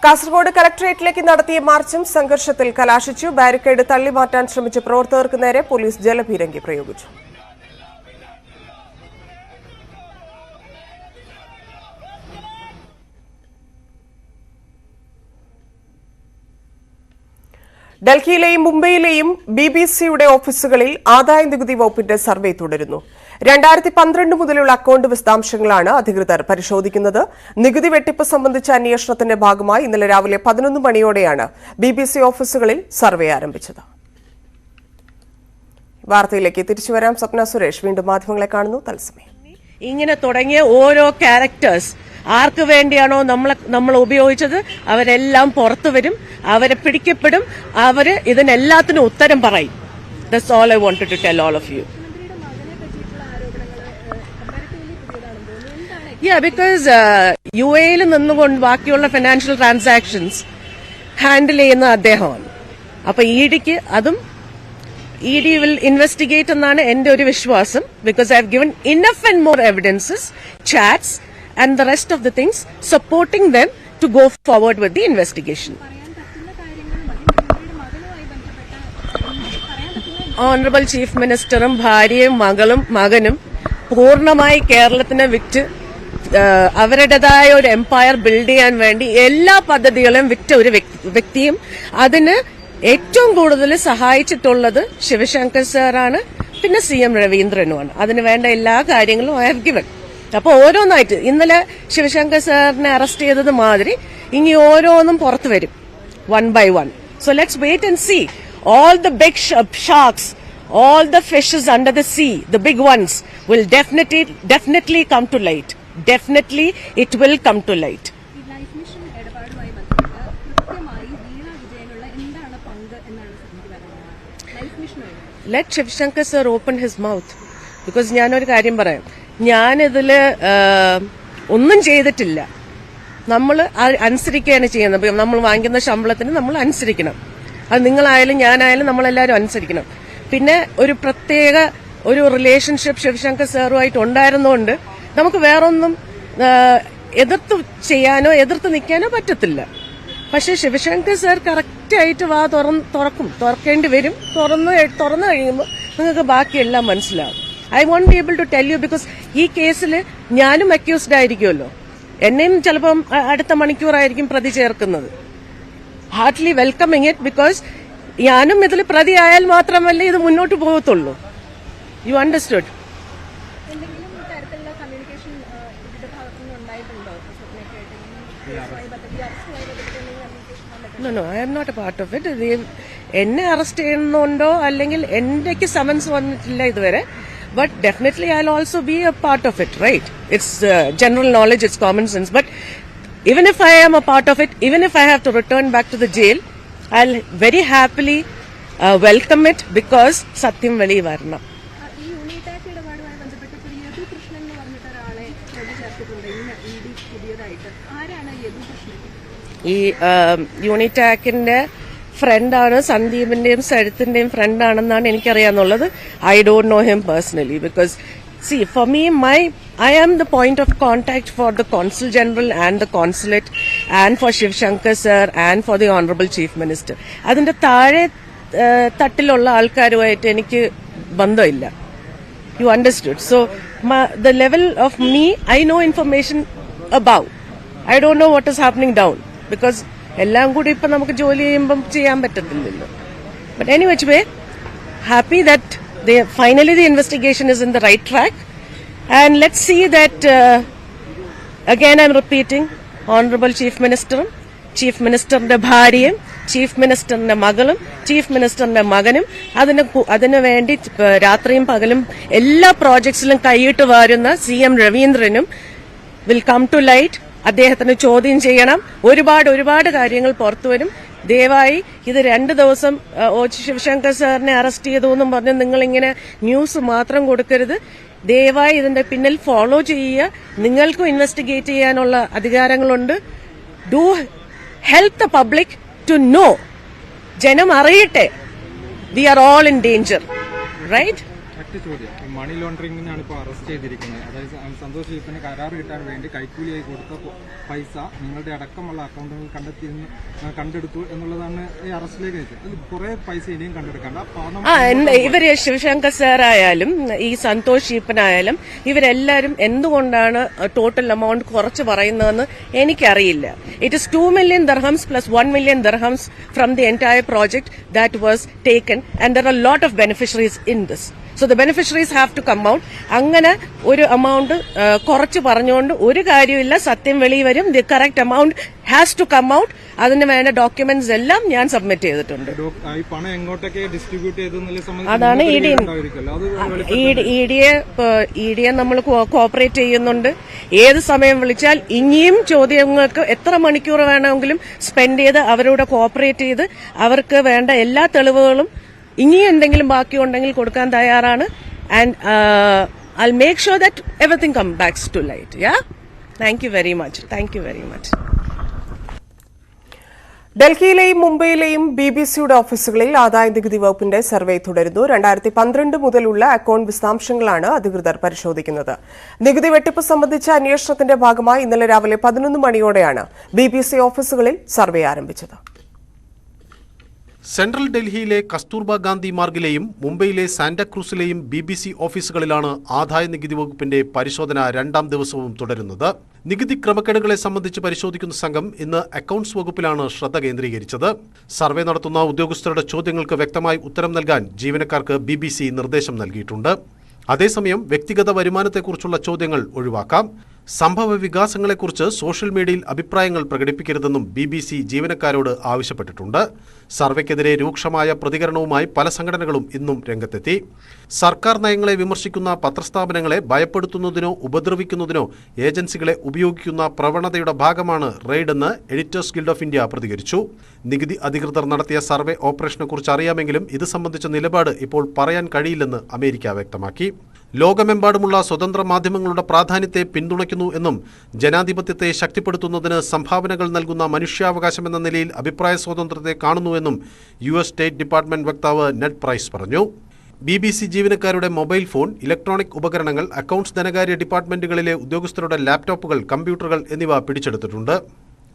കാസർഗോഡ് കലക്ടറേറ്റിലേക്ക് നടത്തിയ മാർച്ചും സംഘർഷത്തിൽ കലാശിച്ചു. ബാരിക്കേഡ് തള്ളിമാറ്റാൻ ശ്രമിച്ച പ്രവർത്തകർക്ക് നേരെ പോലീസ് ജലപീരങ്കി പ്രയോഗിച്ചു. ഡൽഹിയിലെയും മുംബൈയിലെയും BBC-യുടെ ഓഫീസുകളിൽ ആദായ നികുതി വകുപ്പിന്റെ സർവേ തുടരുന്നു. 2012 മുതലുള്ള അക്കൌണ്ട് വിശദാംശങ്ങളാണ് അധികൃതർ പരിശോധിക്കുന്നത്. നികുതി വെട്ടിപ്പ് സംബന്ധിച്ച അന്വേഷണത്തിന്റെ ഭാഗമായി ഇന്നലെ രാവിലെ 11 മണിയോടെയാണ് BBC ഓഫീസുകളിൽ സർവേ ആരംഭിച്ചത്. വാർത്തയിലേക്ക് തിരിച്ചുവരാം. സ്വപ്ന സുരേഷ് വീണ്ടും മാധ്യമങ്ങളെ കാണുന്നു. തത്സമയം ഇങ്ങനെ തുടങ്ങിയ ഓരോ ക്യാരക്ടേഴ്സ് ആർക്ക് വേണ്ടിയാണോ നമ്മൾ ഉപയോഗിച്ചത് അവരെല്ലാം പുറത്തു വരും, അവരെ പിടിക്കപ്പെടും, അവര് ഇതിനെല്ലാത്തിനും ഉത്തരം പറയും. That's all I wanted to tell all of you. Because you എയിൽ നിന്നുകൊണ്ട് ബാക്കിയുള്ള ഫിനാൻഷ്യൽ ട്രാൻസാക്ഷൻസ് ഹാൻഡിൽ ചെയ്യുന്ന അദ്ദേഹമാണ്. അപ്പൊ ഇഡിക്ക് അതും ED will investigate എന്നാണ് എന്റെ ഒരു വിശ്വാസം. Because I have given enough and more evidences, chats and the rest of the things supporting them to go forward with the investigation. Honorable Chief Ministerും ഭാര്യയും മകനും പൂർണ്ണമായി കേരളത്തിനെ വിറ്റ് അവരുടേതായ ഒരു എംപയർ ബിൽഡ് ചെയ്യാൻ വേണ്ടി എല്ലാ പദ്ധതികളും വിറ്റ ഒരു വ്യക്തിയും അതിന് ഏറ്റവും കൂടുതൽ സഹായിച്ചിട്ടുള്ളത് ശിവശങ്കർ സാറാണ്, പിന്നെ CM രവീന്ദ്രനുമാണ്. അതിന് വേണ്ട എല്ലാ കാര്യങ്ങളും ഐ ഹാവ് ഗിവൻ. അപ്പൊ ഓരോന്നായിട്ട് ഇന്നലെ ശിവശങ്കർ സാറിനെ അറസ്റ്റ് ചെയ്തത് മാതിരി ഇനി ഓരോന്നും പുറത്തു വരും, 1 by 1. So let's wait and see. All the big sharks, all the fishes under the sea, the big ones will definitely come to light. Definitely it will come to light. Let Shivshankar sir open his mouth. Because ഞാനൊരു കാര്യം പറയാം, ഞാനിതില് ഒന്നും ചെയ്തിട്ടില്ല. നമ്മൾ അനുസരിക്കുകയാണ് ചെയ്യുന്നത്. നമ്മൾ വാങ്ങിക്കുന്ന ശമ്പളത്തിന് നമ്മൾ അനുസരിക്കണം. അത് നിങ്ങളായാലും ഞാനായാലും നമ്മളെല്ലാവരും അനുസരിക്കണം. പിന്നെ ഒരു പ്രത്യേക ഒരു റിലേഷൻഷിപ്പ് ശിവശങ്കർ സാറുമായിട്ട് ഉണ്ടായിരുന്നുകൊണ്ട് നമുക്ക് വേറൊന്നും എതിർത്ത് ചെയ്യാനോ എതിർത്ത് നിൽക്കാനോ പറ്റത്തില്ല. പക്ഷെ ശിവശങ്കർ സാർ കറക്റ്റായിട്ട് വാ തുറക്കേണ്ടി വരും. തുറന്നു കഴിയുമ്പോൾ നിങ്ങൾക്ക് ബാക്കിയെല്ലാം മനസ്സിലാവും. I won't be able to tell you because ഈ കേസിൽ ഞാനും അക്യൂസ്ഡ് ആയിരിക്കുമല്ലോ. എന്നെയും ചിലപ്പം അടുത്ത മണിക്കൂറായിരിക്കും പ്രതി ചേർക്കുന്നത്. ഹാർട്ട്ലി വെൽക്കമിങ് ഇറ്റ് ബിക്കോസ് ഞാനും ഇതിൽ പ്രതിയായാൽ മാത്രമല്ലേ ഇത് മുന്നോട്ട് പോകത്തുള്ളൂ. You understood? No, I am not a part of it. എന്നെ അറസ്റ്റ് ചെയ്യുന്നുണ്ടോ അല്ലെങ്കിൽ എന്റെക്ക് സമൻസ് വന്നിട്ടില്ല ഇതുവരെ. But definitely I'll also be a part of it, right? It's general knowledge, it's common sense. But even if I am a part of it, even if I have to return back to the jail, I'll very happily welcome it because Satyam Veli Varna. ഈ യൂണിടാക്കിന്റെ ഫ്രണ്ടാണ്, സന്ദീപിന്റെയും സരിത്തിന്റെയും ഫ്രണ്ടാണെന്നാണ് എനിക്കറിയാന്നുള്ളത്. I don't know him personally because see for me I am the point of contact for the Consul General and the Consulate and for Shiv Shankar sir and for the Honorable Chief Minister. അതിന്റെ താഴെ തട്ടിലുള്ള ആൾക്കാരുമായിട്ട് എനിക്ക് ബന്ധമില്ല. You understood? So the level of me, I know information above. I don't know what is happening down because എല്ലാം കൂടി ഇപ്പൊ നമുക്ക് ജോലി ചെയ്യുമ്പം ചെയ്യാൻ പറ്റത്തില്ലല്ലോ. But anyway, happy that finally the investigation is in the right track, and let's see that again I'm repeating, Honorable Chief Ministerും ചീഫ് മിനിസ്റ്ററിന്റെ ഭാര്യയും ചീഫ് മിനിസ്റ്ററിന്റെ മകളും ചീഫ് മിനിസ്റ്ററിന്റെ മകനും അതിനു വേണ്ടി രാത്രിയും പകലും എല്ലാ പ്രോജക്ട്സിലും കൈയിട്ട് വാരുന്ന CM രവീന്ദ്രനും വിൽ കം ടു ലൈറ്റ്. അദ്ദേഹത്തിന് ചോദ്യം ചെയ്യണം. ഒരുപാട് കാര്യങ്ങൾ പുറത്തുവരും. ദയവായി ഇത് 2 ദിവസം ശിവശങ്കർ സാറിനെ അറസ്റ്റ് ചെയ്തു എന്നും പറഞ്ഞ് നിങ്ങളിങ്ങനെ ന്യൂസ് മാത്രം കൊടുക്കരുത്. ദയവായി ഇതിന്റെ പിന്നിൽ ഫോളോ ചെയ്യുക. നിങ്ങൾക്കും ഇൻവെസ്റ്റിഗേറ്റ് ചെയ്യാനുള്ള അധികാരങ്ങളുണ്ട്. Do help the public to know. ജനം അറിയട്ടെ. We are all in danger, right? ചോദ്യം, മണി ലോണ്ടറിംഗിനാണ് ഇപ്പോൾ അറസ്റ്റ് ചെയ്തിരിക്കുന്നത്. അതായത് സന്തോഷ് ഈപ്പന് കരാർ കിട്ടാൻ വേണ്ടി കൈക്കൂലിയായി കൊടുത്ത പൈസ നിങ്ങളുടെ അടക്കമുള്ള അക്കൗണ്ടുകൾ കണ്ടെടുത്തു എന്നുള്ളതാണ് ഈ അറസ്റ്റിലേക്ക് നയിച്ചത്. കുറെ പൈസ ഇനിയും കണ്ടെടുക്കണ്ട. ഇവര് ശിവശങ്കർ സാറായാലും ഈ സന്തോഷ് ഈപ്പനായാലും ഇവരെല്ലാരും എന്തുകൊണ്ടാണ് ടോട്ടൽ എമൗണ്ട് കുറച്ച് പറയുന്നതെന്ന് എനിക്കറിയില്ല. It is 2 million dirhams plus 1 million dirhams from the entire project that was taken, and there are a lot of beneficiaries in this. So the beneficiaries have to come out. അങ്ങനെ ഒരു എമൗണ്ട് കുറച്ച് പറഞ്ഞുകൊണ്ട് ഒരു കാര്യമില്ല. സത്യം വെളി വരും. The correct amount has to come out. അതിന് വേണ്ട ഡോക്യുമെന്റ്സ് എല്ലാം ഞാൻ സബ്മിറ്റ് ചെയ്തിട്ടുണ്ട്. അതാണ് ഇഡിയെ നമ്മൾ കോപ്പറേറ്റ് ചെയ്യുന്നുണ്ട്. ഏത് സമയം വിളിച്ചാൽ ഇനിയും ചോദ്യങ്ങൾക്ക് എത്ര മണിക്കൂർ വേണമെങ്കിലും സ്പെൻഡ് ചെയ്ത് അവരോട് കോപ്പറേറ്റ് ചെയ്ത് അവർക്ക് വേണ്ട എല്ലാ തെളിവുകളും ഇനിയും എന്തെങ്കിലും ബാക്കിയുണ്ടെങ്കിൽ കൊടുക്കാൻ തയ്യാറാണ്. And I'll make sure that everything comes back to light. Yeah? Thank you very much. Thank you very much. ഡൽഹിയിലെയും മുംബൈയിലെയും BBC-യുടെ ഓഫീസുകളിൽ ആദായ നികുതി വകുപ്പിന്റെ സർവേ തുടരുന്നു. 2012 മുതലുള്ള അക്കൌണ്ട് വിശദാംശങ്ങളാണ് അധികൃതർ പരിശോധിക്കുന്നത്. നികുതി വെട്ടിപ്പ് സംബന്ധിച്ച അന്വേഷണത്തിന്റെ ഭാഗമായി ഇന്നലെ രാവിലെ 11 മണിയോടെയാണ് BBC ഓഫീസുകളിൽ സർവേ ആരംഭിച്ചത്. സെൻട്രൽ ഡൽഹിയിലെ കസ്തൂർബ ഗാന്ധി മാർഗിലെയും മുംബൈയിലെ സാന്റാക്രൂസിലെയും BBC ഓഫീസുകളിലാണ് ആദായ നികുതി വകുപ്പിന്റെ പരിശോധന 2ാം ദിവസവും തുടരുന്നത്. നികുതി ക്രമക്കേടുകളെ സംബന്ധിച്ച് പരിശോധിക്കുന്ന സംഘം ഇന്ന് അക്കൌണ്ട്സ് വകുപ്പിലാണ് ശ്രദ്ധ കേന്ദ്രീകരിച്ചത്. സർവേ നടത്തുന്ന ഉദ്യോഗസ്ഥരുടെ ചോദ്യങ്ങൾക്ക് വ്യക്തമായി ഉത്തരം നൽകാൻ ജീവനക്കാർക്ക് BBC നിർദ്ദേശം നൽകിയിട്ടുണ്ട്. അതേസമയം വ്യക്തിഗത വരുമാനത്തെക്കുറിച്ചുള്ള ചോദ്യങ്ങൾ ഒഴിവാക്കാം. സംഭവ വികാസങ്ങളെക്കുറിച്ച് സോഷ്യൽ മീഡിയയിൽ അഭിപ്രായങ്ങൾ പ്രകടിപ്പിക്കരുതെന്നും BBC ജീവനക്കാരോട് ആവശ്യപ്പെട്ടിട്ടുണ്ട്. സർവേക്കെതിരെ രൂക്ഷമായ പ്രതികരണവുമായി പല സംഘടനകളും ഇന്നും രംഗത്തെത്തി. സർക്കാർ നയങ്ങളെ വിമർശിക്കുന്ന പത്രസ്ഥാപനങ്ങളെ ഭയപ്പെടുത്തുന്നതിനോ ഉപദ്രവിക്കുന്നതിനോ ഏജൻസികളെ ഉപയോഗിക്കുന്ന പ്രവണതയുടെ ഭാഗമാണ് റെയ്ഡെന്ന് എഡിറ്റേഴ്സ് ഗിൽഡ് ഓഫ് ഇന്ത്യ പ്രതികരിച്ചു. നികുതി അധികൃതർ നടത്തിയ സർവേ ഓപ്പറേഷനെക്കുറിച്ച് അറിയാമെങ്കിലും ഇത് സംബന്ധിച്ച നിലപാട് ഇപ്പോൾ പറയാൻ കഴിയില്ലെന്ന് അമേരിക്ക വ്യക്തമാക്കി. ലോകമെമ്പാടുമുള്ള സ്വതന്ത്ര മാധ്യമങ്ങളുടെ പ്രാധാന്യത്തെ പിന്തുണയ്ക്കുന്നു എന്നും ജനാധിപത്യത്തെ ശക്തിപ്പെടുത്തുന്നതിന് സംഭാവനകൾ നൽകുന്ന മനുഷ്യാവകാശമെന്ന നിലയിൽ അഭിപ്രായ സ്വാതന്ത്ര്യത്തെ കാണുന്നുവെന്നും US സ്റ്റേറ്റ് ഡിപ്പാർട്ട്മെന്റ് വക്താവ് നെഡ് പ്രൈസ് പറഞ്ഞു. BBC ജീവനക്കാരുടെ മൊബൈൽ ഫോൺ, ഇലക്ട്രോണിക് ഉപകരണങ്ങൾ, അക്കൌണ്ട്സ് ധനകാര്യ ഡിപ്പാർട്ട്മെന്റുകളിലെ ഉദ്യോഗസ്ഥരുടെ ലാപ്ടോപ്പുകൾ, കമ്പ്യൂട്ടറുകൾ എന്നിവ പിടിച്ചെടുത്തിട്ടുണ്ട്.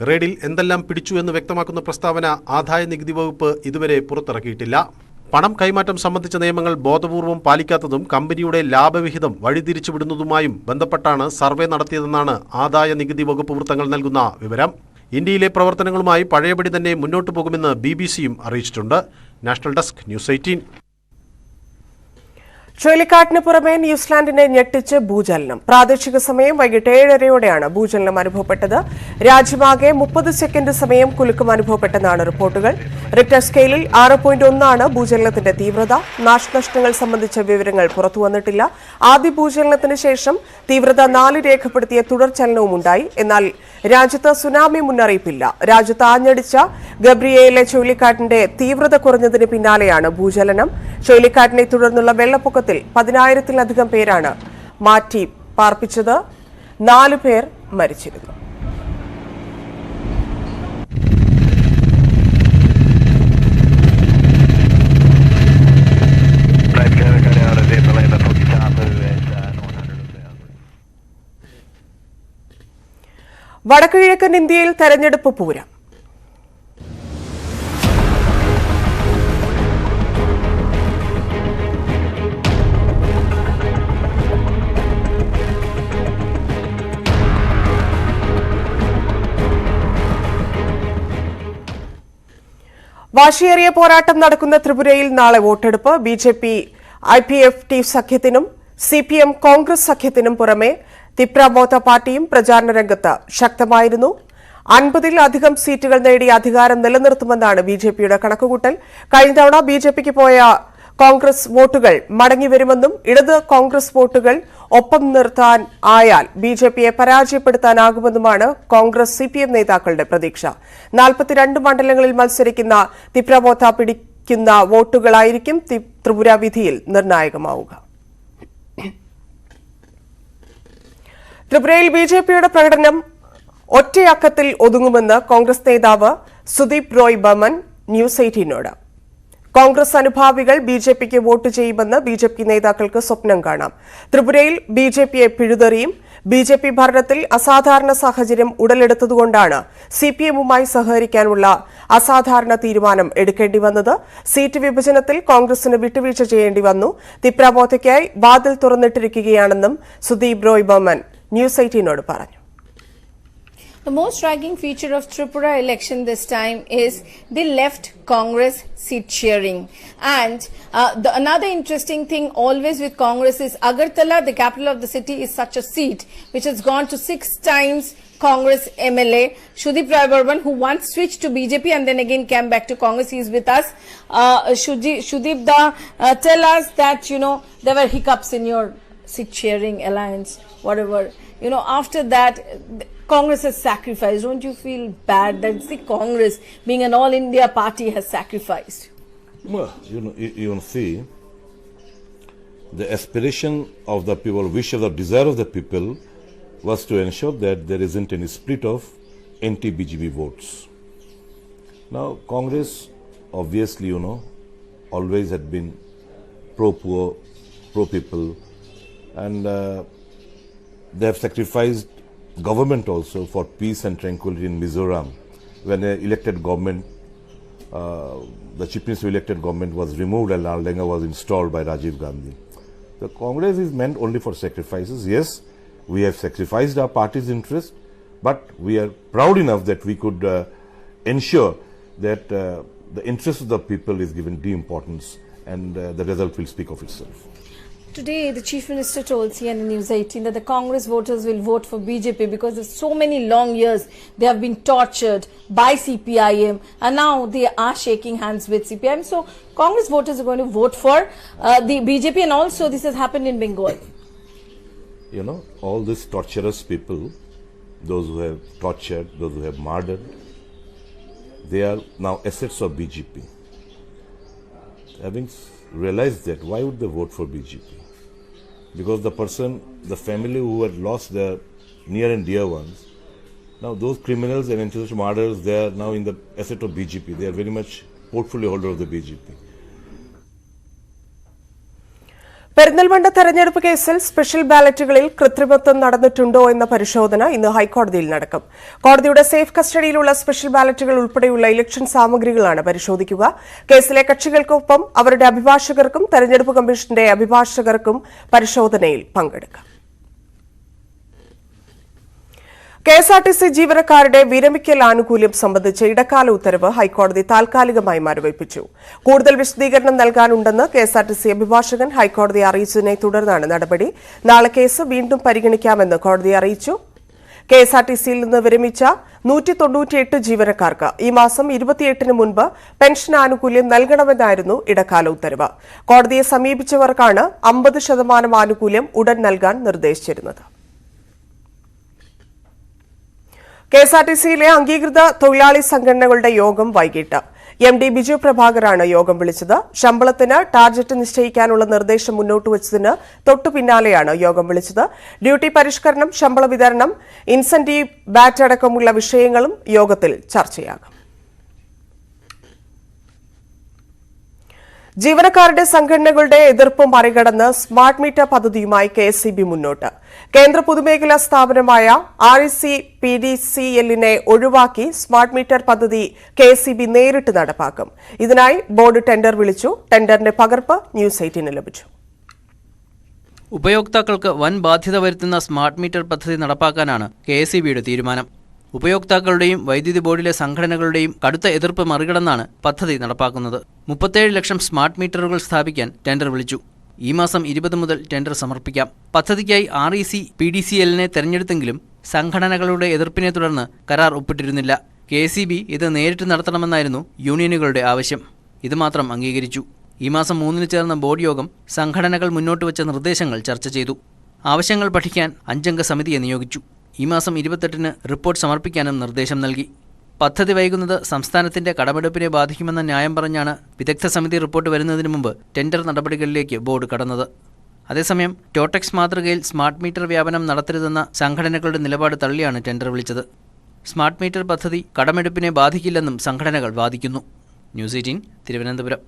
റെയ്ഡിൽ എന്തെല്ലാം പിടിച്ചു എന്ന് വ്യക്തമാക്കുന്ന പ്രസ്താവന ആദായ നികുതി വകുപ്പ് ഇതുവരെ പുറത്തിറക്കിയിട്ടില്ല. പണം കൈമാറ്റം സംബന്ധിച്ച നിയമങ്ങൾ ബോധപൂർവം പാലിക്കാത്തതും കമ്പനിയുടെ ലാഭവിഹിതം വഴിതിരിച്ചുവിടുന്നതുമായും ബന്ധപ്പെട്ടാണ് സർവേ നടത്തിയതെന്നാണ് ആദായ നികുതി വകുപ്പ് വൃത്തങ്ങൾ നൽകുന്ന വിവരം. ഇന്ത്യയിലെ പ്രവർത്തനങ്ങളുമായി പഴയപടി തന്നെ മുന്നോട്ടു പോകുമെന്ന് BBC-യും അറിയിച്ചിട്ടുണ്ട്. National desk, news 18. ചുഴലിക്കാറ്റിന് പുറമെ ന്യൂസിലാൻഡിനെ ഞെട്ടിച്ച് ഭൂചലനം. പ്രാദേശിക സമയം വൈകിട്ട് 7:30യോടെയാണ് ഭൂചലനം അനുഭവപ്പെട്ടത്. രാജ്യമാകെ 30 സെക്കൻഡ് സമയം കുലുക്കം അനുഭവപ്പെട്ടെന്നാണ് റിപ്പോർട്ടുകൾ. റിക്ടർ സ്കെയിലിൽ 6.1 ഭൂചലനത്തിന്റെ തീവ്രത. നാശനഷ്ടങ്ങൾ സംബന്ധിച്ച വിവരങ്ങൾ പുറത്തുവന്നിട്ടില്ല. ആദ്യ ഭൂചലനത്തിന് ശേഷം തീവ്രത 4 രേഖപ്പെടുത്തിയ തുടർചലനവും ഉണ്ടായി. എന്നാൽ രാജ്യത്ത് സുനാമി മുന്നറിയിപ്പില്ല. രാജ്യത്ത് ആഞ്ഞടിച്ച ഗബ്രിയേലെ ചുഴലിക്കാറ്റിന്റെ തീവ്രത കുറഞ്ഞതിന് പിന്നാലെയാണ് ഭൂചലനം. ചുഴലിക്കാറ്റിനെ തുടർന്നുള്ള വെള്ളപ്പൊക്കത്തിൽ 10,000-ലധികം പേരാണ് മാറ്റി പാർപ്പിച്ചത്. 4 പേർ മരിച്ചിരുന്നു. വടക്കുകിഴക്കൻ ഇന്ത്യയിൽ തെരഞ്ഞെടുപ്പ് പൂരം. വാശിയേറിയ പോരാട്ടം നടക്കുന്ന ത്രിപുരയിൽ നാളെ വോട്ടെടുപ്പ്. BJP IPFT സഖ്യത്തിനും CPM കോൺഗ്രസ് സഖ്യത്തിനും പുറമെ തിപ്ര-മോത്ത പാർട്ടിയും പ്രചാരണ രംഗത്ത് ശക്തമായിരുന്നു. 50-ലധികം സീറ്റുകൾ നേടി അധികാരം നിലനിർത്തുമെന്നാണ് BJPയുടെ കണക്കുകൂട്ടൽ. കഴിഞ്ഞ തവണ BJPക്ക് പോയ കോൺഗ്രസ് വോട്ടുകൾ മടങ്ങിവരുമെന്നും ഇടത് കോൺഗ്രസ് വോട്ടുകൾ ഒപ്പം നിർത്താൻ ആയാൽ BJPയെ പരാജയപ്പെടുത്താനാകുമെന്നുമാണ് കോൺഗ്രസ് CPM നേതാക്കളുടെ പ്രതീക്ഷ. 42 മണ്ഡലങ്ങളിൽ മത്സരിക്കുന്ന തിപ്ര-മോത്ത പിടിക്കുന്ന വോട്ടുകളായിരിക്കും ത്രിപുര വിധിയിൽ നിർണായകമാവുക. ത്രിപുരയിൽ BJPയുടെ പ്രകടനം ഒറ്റയക്കത്തിൽ ഒതുങ്ങുമെന്ന് കോൺഗ്രസ് നേതാവ് സുദീപ് റോയ് ബർമൻ ന്യൂസ് 18നോട്. കോൺഗ്രസ് അനുഭാവികൾ BJPക്ക് വോട്ട് ചെയ്യുമെന്ന് BJP നേതാക്കൾക്ക് സ്വപ്നം കാണാം. ത്രിപുരയിൽ BJPയെ പിഴുതെറിയും. BJP ഭരണത്തിൽ അസാധാരണ സാഹചര്യം ഉടലെടുത്തതുകൊണ്ടാണ് CPM-വുമായി സഹകരിക്കാനുള്ള അസാധാരണ തീരുമാനം എടുക്കേണ്ടി വന്നത്. സീറ്റ് വിഭജനത്തിൽ കോൺഗ്രസിന് വിട്ടുവീഴ്ച ചെയ്യേണ്ടി വന്നു. തിപ്ര-മോത്തയ്ക്കായി വാതിൽ തുറന്നിട്ടിരിക്കുകയാണെന്നും സുദീപ് റോയ് ബർമൻ ന്യൂസ് 18നോട് പറഞ്ഞു. The most striking feature of Tripura election this time is the left Congress seat sharing. And another interesting thing always with Congress is Agartala, the capital of the city, is such a seat which has gone to 6 times Congress MLA Sudeep Roy Bourbon, who once switched to BJP and then again came back to Congress. He is with us. Sudeep, tell us that, there were hiccups in your seat sharing alliance, whatever. After that, Congress has sacrificed. Don't you feel bad that the Congress, being an all-India party, has sacrificed? Well, you see, the aspiration of the people, wish of the desire of the people was to ensure that there isn't any split of anti-BJP votes. Now, Congress, obviously, always had been pro-poor, pro-people, and they have sacrificed government also for peace and tranquility in Mizoram. When an elected government, the chief minister elected government was removed and Aldenga was installed by Rajiv Gandhi. The Congress is meant only for sacrifices. Yes, we have sacrificed our party's interest, but we are proud enough that we could ensure that the interest of the people is given due importance, and the result will speak of itself. Today, the Chief Minister told CNN News 18 that the Congress voters will vote for BJP because of so many long years they have been tortured by CPIM and now they are shaking hands with CPIM. So, Congress voters are going to vote for the BJP, and also this has happened in Bengal. All these torturous people, those who have tortured, those who have murdered, they are now assets of BJP. Having realized that, why would they vote for BJP? Because the family who had lost their near and dear ones, now those criminals and intentional murderers, they are now in the asset of BJP. They are very much portfolio holder of the BJP. Perinthalmanna തെരഞ്ഞെടുപ്പ് കേസിൽ സ്പെഷ്യൽ ബാലറ്റുകളിൽ കൃത്രിമത്വം നടന്നിട്ടുണ്ടോ എന്ന പരിശോധന ഇന്ന് ഹൈക്കോടതിയിൽ നടക്കും. കോടതിയുടെ സേഫ് കസ്റ്റഡിയിലുള്ള സ്പെഷ്യൽ ബാലറ്റുകൾ ഉൾപ്പെടെയുള്ള ഇലക്ഷൻ സാമഗ്രികളാണ് പരിശോധിക്കുക. കേസിലെ കക്ഷികൾക്കൊപ്പം അവരുടെ അഭിഭാഷകർക്കും തെരഞ്ഞെടുപ്പ് കമ്മീഷന്റെ അഭിഭാഷകർക്കും പരിശോധനയിൽ പങ്കെടുക്കാം. കെഎസ്ആർടിസി ജീവനക്കാരുടെ വിരമിക്കൽ ആനുകൂല്യം സംബന്ധിച്ച് ഇടക്കാല ഉത്തരവ് ഹൈക്കോടതി താൽക്കാലികമായി മരവിപ്പിച്ചു. കൂടുതൽ വിശദീകരണം നൽകാനുണ്ടെന്ന് കെഎസ്ആർടിസി അഭിഭാഷകൻ ഹൈക്കോടതിയെ അറിയിച്ചതിനെ തുടർന്നാണ് നടപടി. നാളെ കേസ് വീണ്ടും പരിഗണിക്കാമെന്ന് കോടതി അറിയിച്ചു. കെഎസ്ആർടിസിയിൽ നിന്ന് വിരമിച്ച 198 ജീവനക്കാർക്ക് ഈ മാസം 28-ന് മുൻപ് പെൻഷൻ ആനുകൂല്യം നൽകണമെന്നായിരുന്നു ഇടക്കാല ഉത്തരവ്. കോടതിയെ സമീപിച്ചവർക്കാണ് 50% ആനുകൂല്യം ഉടൻ നൽകാൻ നിർദ്ദേശിച്ചിരുന്നത്. കെഎസ്ആർടിസിയിലെ അംഗീകൃത തൊഴിലാളി സംഘടനകളുടെ യോഗം വൈകിട്ട് എംഡി ബിജു പ്രഭാകറാണ് യോഗം വിളിച്ചത്. ശമ്പളത്തിന് ടാർജറ്റ് നിശ്ചയിക്കാനുള്ള നിർദ്ദേശം മുന്നോട്ടുവച്ചതിന് തൊട്ടുപിന്നാലെയാണ് യോഗം വിളിച്ചത്. ഡ്യൂട്ടി പരിഷ്കരണം, ശമ്പള വിതരണം, ഇൻസെന്റീവ് ബാറ്റ് അടക്കമുള്ള വിഷയങ്ങളും യോഗത്തിൽ ചർച്ചയാകും. ജീവനക്കാരുടെ സംഘടനകളുടെ എതിർപ്പ് മറികടന്ന് സ്മാർട്ട് മീറ്റർ പദ്ധതിയുമായി കെഎസ്ഇബി മുന്നോട്ട്. കേന്ദ്ര പൊതുമേഖലാ സ്ഥാപനമായ REC-PDCL-നെ ഒഴിവാക്കി സ്മാർട്ട് മീറ്റർ പദ്ധതി കെഎസ്ഇബി നേരിട്ട് നടപ്പാക്കും. ഇതിനായി ബോർഡ് ടെൻഡർ വിളിച്ചു. ടെൻഡറിന്റെ പകർപ്പ് ന്യൂസ് 18 ലഭിച്ചു. ഉപയോക്താക്കൾക്ക് വൻ ബാധ്യത വരുത്തുന്ന സ്മാർട്ട് മീറ്റർ പദ്ധതി നടപ്പാക്കാനാണ് കെഎസ്ഇബിയുടെ തീരുമാനം. ഉപയോക്താക്കളുടെയും വൈദ്യുതി ബോർഡിലെ സംഘടനകളുടെയും കടുത്ത എതിർപ്പ് മറികടന്നാണ് പദ്ധതി നടപ്പാക്കുന്നത്. 37 ലക്ഷം സ്മാർട്ട് മീറ്ററുകൾ സ്ഥാപിക്കാൻ ടെൻഡർ വിളിച്ചു. ഈ മാസം 20 മുതൽ ടെൻഡർ സമർപ്പിക്കാം. പദ്ധതിക്കായി REC-PDCL-നെ തെരഞ്ഞെടുത്തെങ്കിലും സംഘടനകളുടെ എതിർപ്പിനെ തുടർന്ന് കരാർ ഒപ്പിട്ടിരുന്നില്ല. കെഎസ്ഇബി ഇത് നേരിട്ട് നടത്തണമെന്നായിരുന്നു യൂണിയനുകളുടെ ആവശ്യം. ഇത് മാത്രം അംഗീകരിച്ചു. ഈ മാസം 3-ന് ചേർന്ന ബോർഡ് യോഗം സംഘടനകൾ മുന്നോട്ട് വച്ച നിർദ്ദേശങ്ങൾ ചർച്ച ചെയ്തു. ആവശ്യങ്ങൾ പഠിക്കാൻ 5-അംഗ സമിതിയെ നിയോഗിച്ചു. ഈ മാസം 28-ന് റിപ്പോർട്ട് സമർപ്പിക്കാനും നിർദ്ദേശം നൽകി. പദ്ധതി വൈകുന്നത് സംസ്ഥാനത്തിന്റെ കടമെടുപ്പിനെ ബാധിക്കുമെന്ന ന്യായം പറഞ്ഞാണ് വിദഗ്ധ സമിതി റിപ്പോർട്ട് വരുന്നതിന് മുമ്പ് ടെൻഡർ നടപടികളിലേക്ക് ബോർഡ് കടന്നത്. അതേസമയം ടോട്ടക്സ് മാതൃകയിൽ സ്മാർട്ട് മീറ്റർ വ്യാപനം നടത്തരുതെന്ന സംഘടനകളുടെ നിലപാട് തള്ളിയാണ് ടെൻഡർ വിളിച്ചത്. സ്മാർട്ട് മീറ്റർ പദ്ധതി കടമെടുപ്പിനെ ബാധിക്കില്ലെന്നും സംഘടനകൾ വാദിക്കുന്നു. ന്യൂസ് 18 തിരുവനന്തപുരം.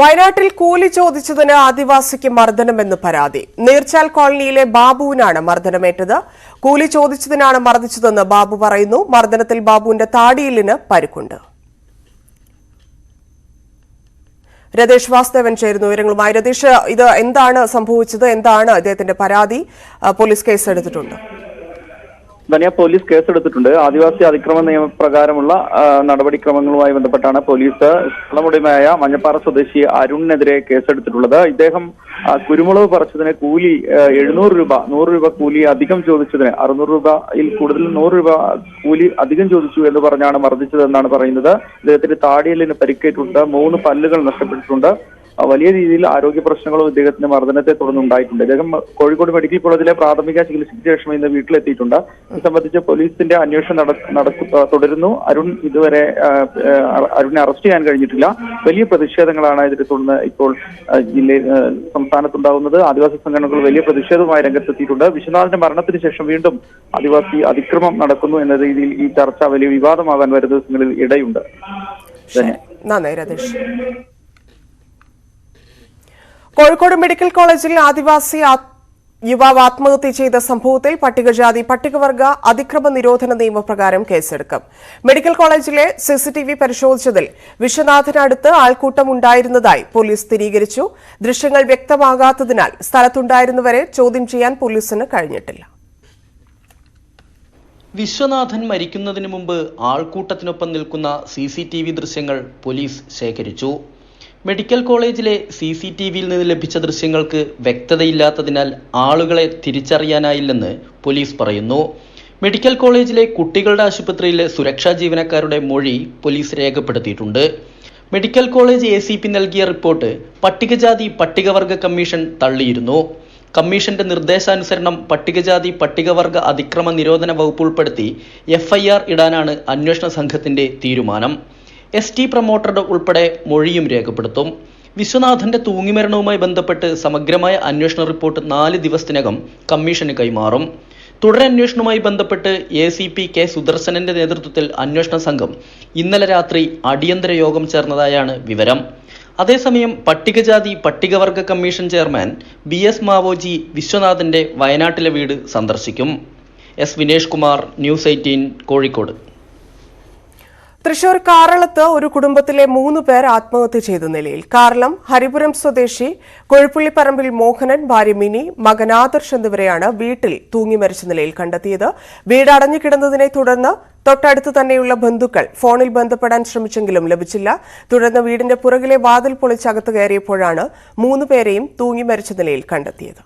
വയനാട്ടിൽ കൂലി ചോദിച്ചതിന് ആദിവാസിക്ക് മർദ്ദനമെന്ന് പരാതി. നീർച്ചാൽ കോളനിയിലെ ബാബുവിനാണ് മർദ്ദനമേറ്റത്. കൂലി ചോദിച്ചതിനാണ് മർദ്ദിച്ചതെന്ന് ബാബു പറയുന്നു. മർദ്ദനത്തിൽ ബാബുവിന്റെ താടിയിലിന് പരിക്കുണ്ട്. രതീഷ് വാസുദേവൻ ചേരുന്നു വിവരങ്ങളുമായി. രതീഷ്, ഇത് എന്താണ് സംഭവിച്ചത്? എന്താണ് ഇദ്ദേഹത്തിന്റെ പരാതി? പോലീസ് കേസെടുത്തിട്ടുണ്ട്. ധനിയ, പോലീസ് കേസെടുത്തിട്ടുണ്ട്. ആദിവാസി അതിക്രമ നിയമപ്രകാരമുള്ള നടപടിക്രമങ്ങളുമായി ബന്ധപ്പെട്ടാണ് പോലീസ് സ്ഥലമുടമയായ മഞ്ഞപ്പാറ സ്വദേശി അരുണിനെതിരെ കേസെടുത്തിട്ടുള്ളത്. ഇദ്ദേഹം കുരുമുളക് പറിച്ചതിന് കൂലി 700 രൂപ, 100 രൂപ കൂലി അധികം ചോദിച്ചതിന്, 600 രൂപയിൽ കൂടുതൽ 100 രൂപ കൂലി അധികം ചോദിച്ചു എന്ന് പറഞ്ഞാണ് മർദ്ദിച്ചതെന്നാണ് പറയുന്നത്. ഇദ്ദേഹത്തിന്റെ താടിയെല്ലിന് പരിക്കേറ്റിട്ടുണ്ട്. 3 പല്ലുകൾ നഷ്ടപ്പെട്ടിട്ടുണ്ട്. വലിയ രീതിയിൽ ആരോഗ്യ പ്രശ്നങ്ങളും ഇദ്ദേഹത്തിന്റെ മർദ്ദനത്തെ തുടർന്നുണ്ടായിട്ടുണ്ട്. ഇദ്ദേഹം കോഴിക്കോട് മെഡിക്കൽ കോളേജിലെ പ്രാഥമിക ചികിത്സയ്ക്ക് ശേഷം ഇന്ന് വീട്ടിലെത്തിയിട്ടുണ്ട്. ഇത് സംബന്ധിച്ച് പോലീസിന്റെ അന്വേഷണം തുടരുന്നു. ഇതുവരെ അരുണിനെ അറസ്റ്റ് ചെയ്യാൻ കഴിഞ്ഞിട്ടില്ല. വലിയ പ്രതിഷേധങ്ങളാണ് ഇതിനെ തുടർന്ന് ഇപ്പോൾ സംസ്ഥാനത്തുണ്ടാകുന്നത്. ആദിവാസി സംഘടനകൾ വലിയ പ്രതിഷേധവുമായി രംഗത്തെത്തിയിട്ടുണ്ട്. വിശ്വനാഥന്റെ മരണത്തിന് ശേഷം വീണ്ടും ആദിവാസി അതിക്രമം നടക്കുന്നു എന്ന രീതിയിൽ ഈ ചർച്ച വലിയ വിവാദമാകാൻ വരും ദിവസങ്ങളിൽ ഇടയുണ്ട്. നന്ദി രതീഷ്. കോഴിക്കോട് മെഡിക്കൽ കോളേജിൽ ആദിവാസി യുവാവ് ആത്മഹത്യ ചെയ്ത സംഭവത്തിൽ പട്ടികജാതി പട്ടികവർഗ അതിക്രമ നിരോധന നിയമപ്രകാരം കേസെടുക്കും. മെഡിക്കൽ കോളേജിലെ സിസിടിവി പരിശോധിച്ചതിൽ വിശ്വനാഥനടുത്ത് ആൾക്കൂട്ടം ഉണ്ടായിരുന്നതായി പോലീസ് സ്ഥിരീകരിച്ചു. ദൃശ്യങ്ങൾ വ്യക്തമാകാത്തതിനാൽ സ്ഥലത്തുണ്ടായിരുന്നവരെ ചോദ്യം ചെയ്യാൻ പോലീസിന് കഴിഞ്ഞിട്ടില്ല. വിശ്വനാഥൻ മരിക്കുന്നതിന് മുമ്പ് ആൾക്കൂട്ടത്തിനൊപ്പം നിൽക്കുന്ന CCTV ദൃശ്യങ്ങൾ പോലീസ് ശേഖരിച്ചു. മെഡിക്കൽ കോളേജിലെ CCTVയിൽ നിന്ന് ലഭിച്ച ദൃശ്യങ്ങൾക്ക് വ്യക്തതയില്ലാത്തതിനാൽ ആളുകളെ തിരിച്ചറിയാനായില്ലെന്ന് പോലീസ് പറയുന്നു. മെഡിക്കൽ കോളേജിലെ കുട്ടികളുടെ ആശുപത്രിയിലെ സുരക്ഷാ ജീവനക്കാരുടെ മൊഴി പോലീസ് രേഖപ്പെടുത്തിയിട്ടുണ്ട്. മെഡിക്കൽ കോളേജ് ACP നൽകിയ റിപ്പോർട്ട് പട്ടികജാതി പട്ടികവർഗ കമ്മീഷൻ തള്ളിയിരുന്നു. കമ്മീഷന്റെ നിർദ്ദേശാനുസരണം പട്ടികജാതി പട്ടികവർഗ അതിക്രമ നിരോധന വകുപ്പ് ഉൾപ്പെടുത്തി FIR ഇടാനാണ് അന്വേഷണ സംഘത്തിന്റെ തീരുമാനം. ST പ്രൊമോട്ടറുടെ ഉൾപ്പെടെ മൊഴിയും രേഖപ്പെടുത്തും. വിശ്വനാഥന്റെ തൂങ്ങിമരണവുമായി ബന്ധപ്പെട്ട് സമഗ്രമായ അന്വേഷണ റിപ്പോർട്ട് 4 ദിവസത്തിനകം കമ്മീഷന് കൈമാറും. തുടരന്വേഷണവുമായി ബന്ധപ്പെട്ട് ACP K സുദർശനന്റെ നേതൃത്വത്തിൽ അന്വേഷണ സംഘം ഇന്നലെ രാത്രി അടിയന്തര യോഗം ചേർന്നതായാണ് വിവരം. അതേസമയം പട്ടികജാതി പട്ടികവർഗ കമ്മീഷൻ ചെയർമാൻ BS മാവോജി വിശ്വനാഥന്റെ വയനാട്ടിലെ വീട് സന്ദർശിക്കും. S Vinesh Kumar, news 18 Kozhikode. തൃശൂർ കാറളത്ത് ഒരു കുടുംബത്തിലെ 3 പേർ ആത്മഹത്യ ചെയ്ത നിലയിൽ. കാറളം ഹരിപുരം സ്വദേശി കൊഴുപ്പുള്ളിപ്പറമ്പിൽ മോഹനൻ, ഭാര്യ മിനി, മകൻ ആദർശ് എന്നിവരെയാണ് വീട്ടിൽ തൂങ്ങി മരിച്ച നിലയിൽ കണ്ടെത്തിയത്. വീട് അടഞ്ഞുകിടന്നതിനെ തുടർന്ന് തൊട്ടടുത്ത് തന്നെയുള്ള ബന്ധുക്കൾ ഫോണിൽ ബന്ധപ്പെടാൻ ശ്രമിച്ചെങ്കിലും ലഭിച്ചില്ല. തുടർന്ന് വീടിന്റെ പുറകിലെ വാതിൽ പൊളിച്ചകത്ത് കയറിയപ്പോഴാണ് 3 പേരെയും തൂങ്ങി മരിച്ച നിലയിൽ കണ്ടെത്തിയത്.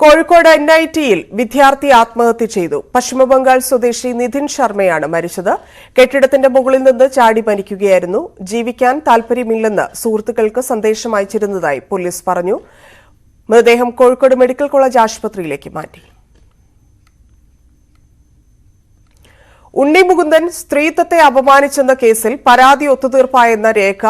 കോഴിക്കോട് NITയിൽ വിദ്യാർത്ഥി ആത്മഹത്യ ചെയ്തു. പശ്ചിമബംഗാൾ സ്വദേശി നിതിൻ ശർമ്മയാണ് മരിച്ചത്. കെട്ടിടത്തിന്റെ മുകളിൽ നിന്ന് ചാടി മരിക്കുകയായിരുന്നു. ജീവിക്കാൻ താൽപര്യമില്ലെന്ന് സുഹൃത്തുക്കൾക്ക് സന്ദേശം അയച്ചിരുന്നതായി പോലീസ് പറഞ്ഞു. മൃതദേഹം കോഴിക്കോട് മെഡിക്കൽ കോളേജ് ആശുപത്രിയിലേക്ക് മാറ്റി. ഉണ്ണി മുകുന്ദൻ സ്ത്രീത്വത്തെ അപമാനിച്ചെന്ന കേസിൽ പരാതി ഒത്തുതീർപ്പായെന്ന രേഖ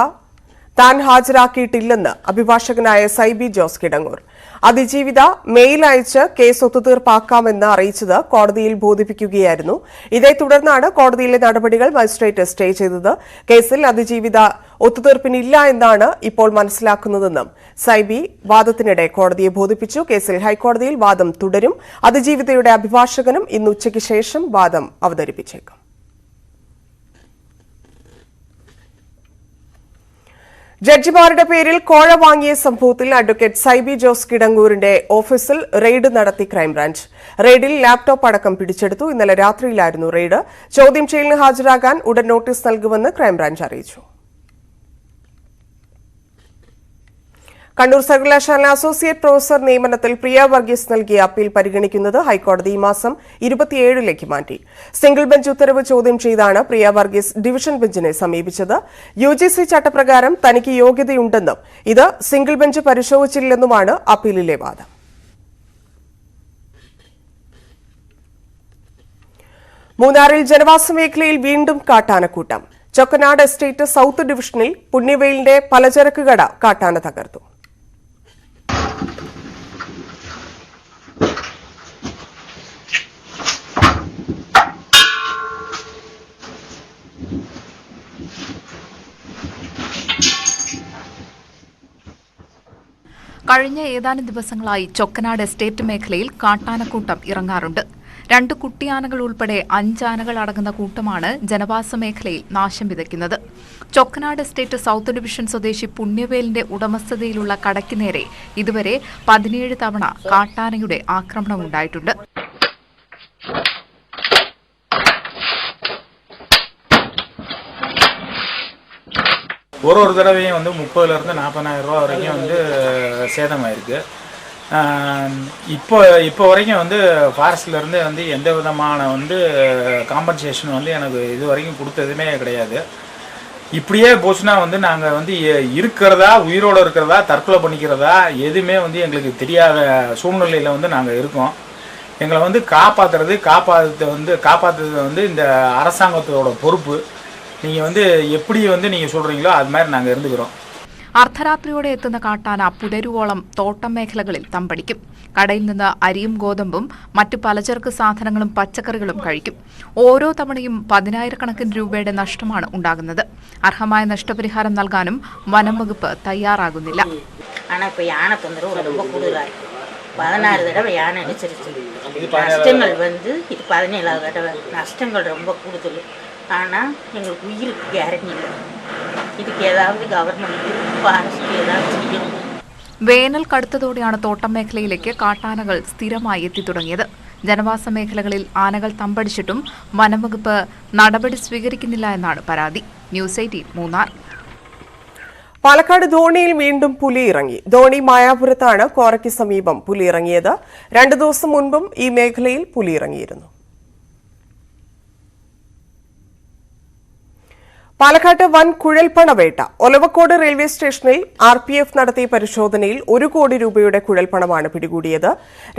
താൻ ഹാജരാക്കിയിട്ടില്ലെന്ന് അഭിഭാഷകനായ സൈബി ജോസ് കിടങ്ങൂർ. അതിജീവിത മെയിൽ അയച്ച് കേസ് ഒത്തുതീർപ്പാക്കാമെന്ന് അറിയിച്ചത് കോടതിയിൽ ബോധിപ്പിക്കുകയായിരുന്നു. ഇതേ തുടർന്നാണ് കോടതിയിലെ നടപടികൾ മജിസ്ട്രേറ്റ് സ്റ്റേ ചെയ്തത്. കേസിൽ അതിജീവിത ഒത്തുതീർപ്പിനില്ല എന്നാണ് ഇപ്പോൾ മനസ്സിലാക്കുന്നതെന്നും സൈബി വാദത്തിനിടെ കോടതിയെ ബോധിപ്പിച്ചു. കേസിൽ ഹൈക്കോടതിയിൽ വാദം തുടരും. അതിജീവിതയുടെ അഭിഭാഷകനും ഇന്ന് ഉച്ചയ്ക്ക് ശേഷം വാദം അവതരിപ്പിച്ചേക്കും. ജഡ്ജിമാരുടെ പേരിൽ കോഴ വാങ്ങിയ സംഭവത്തിൽ അഡ്വക്കേറ്റ് സൈബി ജോസ് കിടങ്ങൂരിന്റെ ഓഫീസിൽ റെയ്ഡ് നടത്തി ക്രൈംബ്രാഞ്ച്. റെയ്ഡിൽ ലാപ്ടോപ്പ് അടക്കം പിടിച്ചെടുത്തു. ഇന്നലെ രാത്രിയിലായിരുന്നു റെയ്ഡ്. ചോദ്യം ചെയ്യലിന് ഹാജരാകാൻ ഉടൻ നോട്ടീസ് നൽകുമെന്ന് ക്രൈംബ്രാഞ്ച് അറിയിച്ചു. കണ്ണൂർ സർവകലാശാല അസോസിയേറ്റ് പ്രൊഫസർ നിയമനത്തിൽ പ്രിയ വർഗീസ് നൽകിയ അപ്പീൽ പരിഗണിക്കുന്നത് ഹൈക്കോടതി ഈ മാസം 27ലേക്ക് മാറ്റി. സിംഗിൾ ബെഞ്ച് ഉത്തരവ് ചോദ്യം ചെയ്താണ് പ്രിയ വർഗീസ് ഡിവിഷൻ ബെഞ്ചിനെ സമീപിച്ചത്. UGC ചട്ടപ്രകാരം തനിക്ക് യോഗ്യതയുണ്ടെന്നും ഇത് സിംഗിൾ ബെഞ്ച് പരിശോധിച്ചില്ലെന്നുമാണ് അപ്പീലിലെ വാദം. മൂന്നാറിൽ ജനവാസ മേഖലയിൽ വീണ്ടും കാട്ടാനക്കൂട്ടം. ചൊക്കനാട് എസ്റ്റേറ്റ് സൌത്ത് ഡിവിഷനിൽ പുണ്യവെയിലിന്റെ പലചരക്ക് കട കാട്ടാന തകർത്തു. കഴിഞ്ഞ ഏതാനും ദിവസങ്ങളായി ചൊക്കനാട് എസ്റ്റേറ്റ് മേഖലയിൽ കാട്ടാനക്കൂട്ടം ഇറങ്ങാറുണ്ട്. 2 കുട്ടിയാനകൾ ഉൾപ്പെടെ 5 ആനകൾ അടങ്ങുന്ന കൂട്ടമാണ് ജനവാസ മേഖലയിൽ നാശം വിതയ്ക്കുന്നത്. ചൊക്കനാട് എസ്റ്റേറ്റ് സൌത്ത് ഡിവിഷൻ സ്വദേശി പുണ്യവേലിന്റെ ഉടമസ്ഥതയിലുള്ള കടയ്ക്ക് നേരെ ഇതുവരെ 17 തവണ കാട്ടാനയുടെ ആക്രമണമുണ്ടായിട്ടുണ്ട്. ஒரு தடவையும் 30,000 to 40,000 ரூபா வரைக்கும் சேதமாயிருக்கு. இப்போ வரைக்கும் ஃபாரஸ்ட்லேருந்து எந்த விதமான காம்பன்சேஷன் எனக்கு இது வரைக்கும் கொடுத்ததுமே கிடையாது. இப்படியே போச்சுன்னா வந்து நாங்கள் வந்து இருக்கிறதா, உயிரோடு இருக்கிறதா, தற்கொலை பண்ணிக்கிறதா எதுவுமே வந்து எங்களுக்கு தெரியாத சூழ்நிலையில் வந்து நாங்கள் இருக்கோம். எங்களை வந்து காப்பாற்றுறது வந்து இந்த அரசாங்கத்தோட பொறுப்பு. நீங்கள் வந்து எப்படி வந்து நீங்கள் சொல்கிறீங்களோ அது மாதிரி நாங்கள் இருந்துக்கிறோம். അർദ്ധരാത്രിയോടെ എത്തുന്ന കാട്ടാന പുലരുവോളം തോട്ടം മേഖലകളിൽ തമ്പടിക്കും. കടയിൽ നിന്ന് അരിയും ഗോതമ്പും മറ്റു പലചരക്ക് സാധനങ്ങളും പച്ചക്കറികളും കഴിക്കും. ഓരോ തവണയും 10,000 രൂപയുടെ നഷ്ടമാണ് ഉണ്ടാകുന്നത്. അർഹമായ നഷ്ടപരിഹാരം നൽകാനും വനം വകുപ്പ് തയ്യാറാകുന്നില്ല. 16 தடவை யானை அடிச்சிருச்சு. நஷ்டங்கள் வந்து இது 17வது தடவை. நஷ்டங்கள் ரொம்ப கூடுதல். ஆனால் எங்களுக்கு உயிருக்கு கேரண்டி இல்லை. இதுக்கு ஏதாவது கவர்மெண்ட் ஃபாரஸ்ட் ஏதாவது செய்யணும். വേനൽ കടുത്തതോടെയാണ് തോട്ടം മേഖലയിലേക്ക് കാട്ടാനകൾ സ്ഥിരമായി എത്തിത്തുടങ്ങിയത്. ജനവാസ മേഖലകളിൽ ആനകൾ തമ്പടിച്ചിട്ടും വനംവകുപ്പ് നടപടി സ്വീകരിക്കുന്നില്ല എന്നാണ് പരാതി. ന്യൂസ് 18 മൂന്നാർ. പാലക്കാട് ധോണിയിൽ വീണ്ടും പുലി ഇറങ്ങി. ധോണി മായാപുരത്താണ് കോറയ്ക്ക് സമീപം പുലി ഇറങ്ങിയത്. 2 ദിവസം മുൻപും ഈ മേഖലയിൽ പുലി ഇറങ്ങിയിരുന്നു. പാലക്കാട്ട് വൻ കുഴൽപ്പണവേട്ട. ഒലവക്കോട് റെയിൽവേ സ്റ്റേഷനിൽ RPF നടത്തിയ പരിശോധനയിൽ 1 കോടി രൂപയുടെ കുഴൽപ്പണമാണ് പിടികൂടിയത്.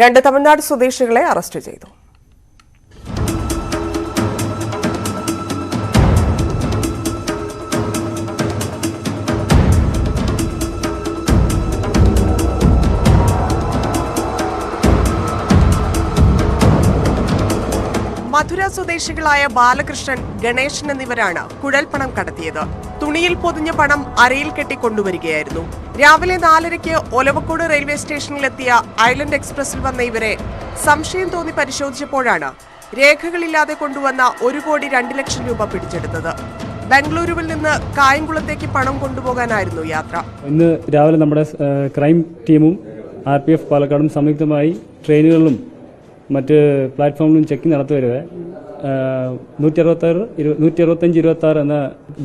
2 തമിഴ്നാട് സ്വദേശികളെ അറസ്റ്റ് ചെയ്തു. മധുര സ്വദേശികളായ ബാലകൃഷ്ണൻ, ഗണേശൻ എന്നിവരാണ് കുഴൽപ്പണം കടത്തിയത്. തുണിയിൽ പൊതിഞ്ഞ പണം അരയിൽ കെട്ടി കൊണ്ടുവരികയായിരുന്നു. രാവിലെ 4:30 ഒലവക്കോട് റെയിൽവേ സ്റ്റേഷനിലെത്തിയ ഐലൻഡ് എക്സ്പ്രസിൽ വന്ന ഇവരെ സംശയം തോന്നി പരിശോധിച്ചപ്പോഴാണ് രേഖകളില്ലാതെ കൊണ്ടുവന്ന 1 കോടി 2 ലക്ഷം രൂപ പിടിച്ചെടുത്തത്. ബംഗളൂരുവിൽ നിന്ന് കായംകുളത്തേക്ക് പണം കൊണ്ടുപോകാനായിരുന്നു യാത്ര. ഇന്ന് രാവിലെ നമ്മുടെ ക്രൈം ടീമും RPF പാലക്കാടും സംയുക്തമായി ട്രെയിനുകളിലും മറ്റ് പ്ലാറ്റ്ഫോമിലും ചെക്കിംഗ് നടത്തിവരുവേ 165-26 എന്ന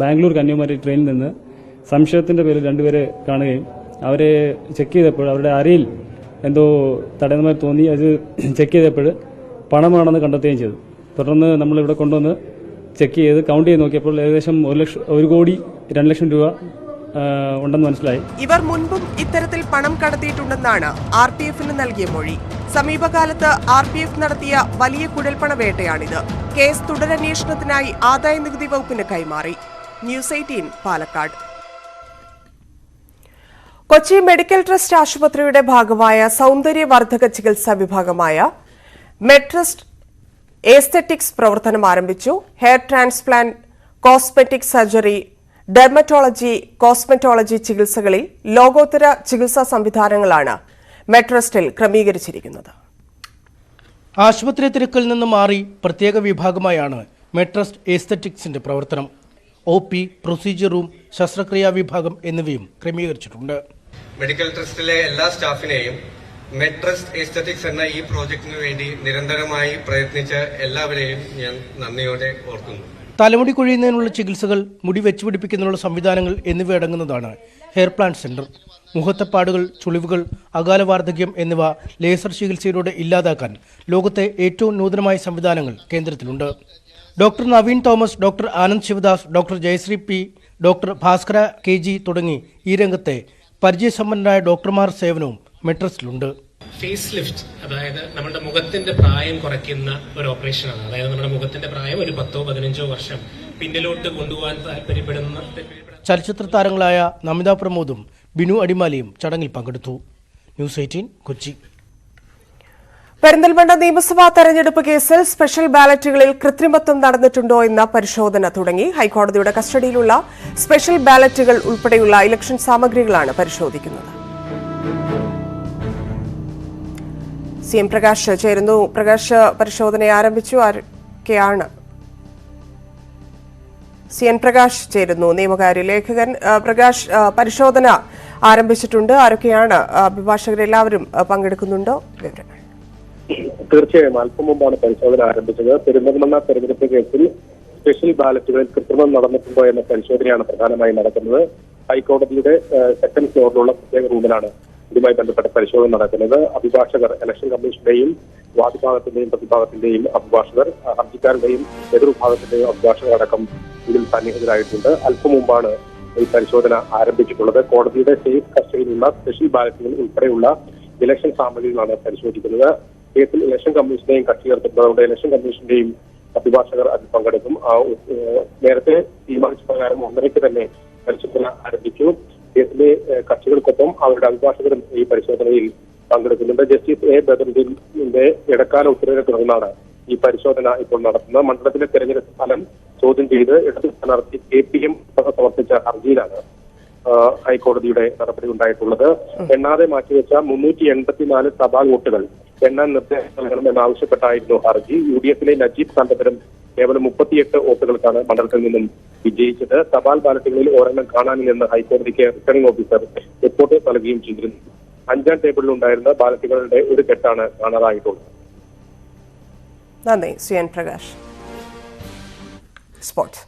ബാംഗ്ലൂർ കന്യാകുമാരി ട്രെയിനിൽ നിന്ന് സംശയത്തിന്റെ പേരിൽ 2 പേരെ കാണുകയും അവരെ ചെക്ക് ചെയ്തപ്പോൾ അവരുടെ അരയിൽ എന്തോ തടയുന്നമായി തോന്നി. അത് ചെക്ക് ചെയ്തപ്പോൾ പണമാണെന്ന് കണ്ടെത്തുകയും ചെയ്തു. തുടർന്ന് നമ്മളിവിടെ കൊണ്ടുവന്ന് ചെക്ക് ചെയ്ത് കൗണ്ട് ചെയ്ത് നോക്കിയപ്പോൾ ഏകദേശം 1 കോടി 2 ലക്ഷം രൂപ ഉണ്ടെന്ന് മനസ്സിലായി. ഇവർ മുൻപും ഇത്തരത്തിൽ പണം കടത്തിയിട്ടുണ്ടെന്നാണ് RPFന് നൽകിയ മൊഴി. സമീപകാലത്ത് RPF നടത്തിയ വലിയ കുഴൽപ്പണ വേട്ടയാണിത്. കേസ് തുടരന്വേഷണത്തിനായി ആദായ നികുതി വകുപ്പിന് കൈമാറി. News 18 Palakkad. Kochi medical trust ആശുപത്രിയുടെ ഭാഗമായ സൗന്ദര്യവർദ്ധക ചികിത്സാ വിഭാഗമായ മെട്രസ്റ്റ് എസ്തെറ്റിക്സ് പ്രവർത്തനം ആരംഭിച്ചു. Hair transplant, cosmetic surgery, dermatology, cosmetology ചികിത്സകളിൽ ലോകോത്തര ചികിത്സാ സംവിധാനങ്ങളാണ് മെട്രസ്റ്റിൽ ക്രമീകരിച്ചിരിക്കുന്നത്. ആശുപത്രി തിരക്കിൽ നിന്ന് മാറി പ്രത്യേക വിഭാഗമായാണ് മെട്രസ്റ്റ് എസ്തെറ്റിക്സിന്റെ പ്രവർത്തനം. OP, പ്രൊസീജിയർ റൂം, ശസ്ത്രക്രിയാ വിഭാഗം എന്നിവയും ക്രമീകരിച്ചിട്ടുണ്ട്. മെഡിക്കൽ ട്രസ്റ്റിലെ എല്ലാ സ്റ്റാഫിനെയും മെട്രസ്റ്റ് എസ്തെറ്റിക്സ് എന്ന ഈ പ്രോജക്റ്റിന് വേണ്ടി നിരന്തരമായി പ്രയത്നിച്ച എല്ലാവരെയും ഞാൻ നന്ദിയോടെ ഓർക്കുന്നു. തലമുടി കൊഴിയുന്നതിനുള്ള ചികിത്സകൾ, മുടി വെച്ചുപിടിപ്പിക്കുന്നതിനുള്ള സംവിധാനങ്ങൾ എന്നിവ അടങ്ങുന്നതാണ് ഹെയർ പ്ലാന്റ് സെന്റർ. മുഖത്തപ്പാടുകൾ, ചുളിവുകൾ, അകാല വാർദ്ധക്യം എന്നിവ ലേസർ ചികിത്സയിലൂടെ ഇല്ലാതാക്കാൻ ലോകത്തെ ഏറ്റവും നൂതനമായ സംവിധാനങ്ങൾ കേന്ദ്രത്തിലുണ്ട്. Doctor Naveen Thomas, doctor Anand Sivadas, doctor Jayashree P, doctor Bhaskara KG തുടങ്ങി ഈ രംഗത്തെ പരിചയസമ്പന്നരായ ഡോക്ടർമാർ സേവനവും മെട്രസ്റ്റിലുണ്ട്. ഫേസ് ലിഫ്റ്റ്, അതായത് നമ്മുടെ മുഖത്തിന്റെ പ്രായം കുറയ്ക്കുന്ന ഒരു ഓപ്പറേഷനാണ്. അതായത് നമ്മുടെ മുഖത്തിന്റെ പ്രായം ഒരു 10-15 വർഷം പിന്നിലോട്ട് കൊണ്ടുപോകാൻ താല്പര്യപ്പെടുന്ന ചലച്ചിത്ര താരങ്ങളായ നമിത പ്രമോദും ബിനു അടിമാലിയും ചടങ്ങിൽ പങ്കെടുത്തു. ന്യൂസ് 18 കൊച്ചി. പെരിന്തൽമണ്ണ നിയമസഭാ തെരഞ്ഞെടുപ്പ് കേസിൽ സ്പെഷ്യൽ ബാലറ്റുകളിൽ കൃത്രിമത്വം നടന്നിട്ടുണ്ടോ എന്ന പരിശോധന തുടങ്ങി. ഹൈക്കോടതിയുടെ കസ്റ്റഡിയിലുള്ള സ്പെഷ്യൽ ബാലറ്റുകൾ ഉൾപ്പെടെയുള്ള ഇലക്ഷൻ സാമഗ്രികളാണ് പരിശോധിക്കുന്നത്. CM പ്രകാശ് ചേരുന്നു. പ്രകാശ്, പരിശോധന ആരംഭിച്ചു. ആരൊക്കെയാണ്? CN പ്രകാശ് ചേരുന്നു, നിയമകാര്യ ലേഖകൻ. പ്രകാശ്, പരിശോധന ആരംഭിച്ചിട്ടുണ്ട്. ആരൊക്കെയാണ്? അഭിഭാഷകരെല്ലാവരും പങ്കെടുക്കുന്നുണ്ടോ? വിവരങ്ങൾ. തീർച്ചയായും അല്പം മുമ്പാണ് പരിശോധന ആരംഭിച്ചത്. പെരിന്തൽമണ്ണ തെരഞ്ഞെടുപ്പ് കേസിൽ സ്പെഷ്യൽ ബാലറ്റുകളിൽ കൃത്രിമം നടന്നിട്ടുണ്ടോ എന്ന പരിശോധനയാണ് പ്രധാനമായും നടക്കുന്നത്. ഹൈക്കോടതിയുടെ സെക്കൻഡ് ഫ്ലോറിലുള്ള പ്രത്യേക റൂമിലാണ് ഇതുമായി ബന്ധപ്പെട്ട പരിശോധന നടക്കുന്നത്. അഭിഭാഷകർ, ഇലക്ഷൻ കമ്മീഷന്റെയും വാദിഭാഗത്തിന്റെയും പ്രതിഭാഗത്തിന്റെയും അഭിഭാഷകർ, ഹർജിക്കാരുടെയും എതിർഭാഗത്തിന്റെയും അഭിഭാഷകർ അടക്കം ഇതിൽ സന്നിഹിതരായിട്ടുണ്ട്. അല്പം മുമ്പാണ് ഈ പരിശോധന ആരംഭിച്ചിട്ടുള്ളത്. കോടതിയുടെ സേഫ് കസ്റ്റഡിയിലുള്ള സ്പെഷ്യൽ ബാലറ്റുകൾ ഉൾപ്പെടെയുള്ള ഇലക്ഷൻ സാമഗ്രികളാണ് പരിശോധിക്കുന്നത്. കേസിൽ ഇലക്ഷൻ കമ്മീഷനെയും കക്ഷി ചേർത്തിട്ടുള്ളതുകൊണ്ട് ഇലക്ഷൻ കമ്മീഷന്റെയും അഭിഭാഷകർ അതിൽ പങ്കെടുക്കും. നേരത്തെ തീരുമാനിച്ച പ്രകാരം 1:30 തന്നെ പരിശോധന ആരംഭിച്ചു. കേസിലെ കക്ഷികൾക്കൊപ്പം അവരുടെ അഭിഭാഷകരും ഈ പരിശോധനയിൽ പങ്കെടുക്കുന്നുണ്ട്. ജസ്റ്റിസ് എ ബദറുദ്ദീന്റെ ഇടക്കാല ഉത്തരവിനെ തുടർന്നാണ് ഈ പരിശോധന ഇപ്പോൾ നടത്തുന്നത്. മണ്ഡലത്തിലെ തെരഞ്ഞെടുപ്പ് ഫലം ചോദ്യം ചെയ്ത് ഇടത് സ്ഥാനാർത്ഥി KPM സമർപ്പിച്ച ഹർജിയിലാണ് ഹൈക്കോടതിയുടെ നടപടി ഉണ്ടായിട്ടുള്ളത്. എണ്ണാതെ മാറ്റിവെച്ച 384 തപാൽ വോട്ടുകൾ എണ്ണാൻ നിർദ്ദേശം നൽകണമെന്നാവശ്യപ്പെട്ടായിരുന്നു ഹർജി. UDF-ലെ നജീബ് കണ്ടപുരം കേവലം 38 വോട്ടുകൾക്കാണ് മണ്ഡലത്തിൽ നിന്നും വിജയിച്ചത്. തപാൽ ബാലറ്റുകളിൽ ഒരെണ്ണം കാണാനില്ലെന്ന് ഹൈക്കോടതിക്ക് റിട്ടേണിംഗ് ഓഫീസർ റിപ്പോർട്ട് നൽകുകയും ചെയ്തിരുന്നു. 5ാം ടേബിളിൽ ഉണ്ടായിരുന്ന ബാലറ്റുകളുടെ ഒരു കെട്ടാണ് കാണാതായിട്ടുള്ളത്. നന്ദി CN Prakash. Sports.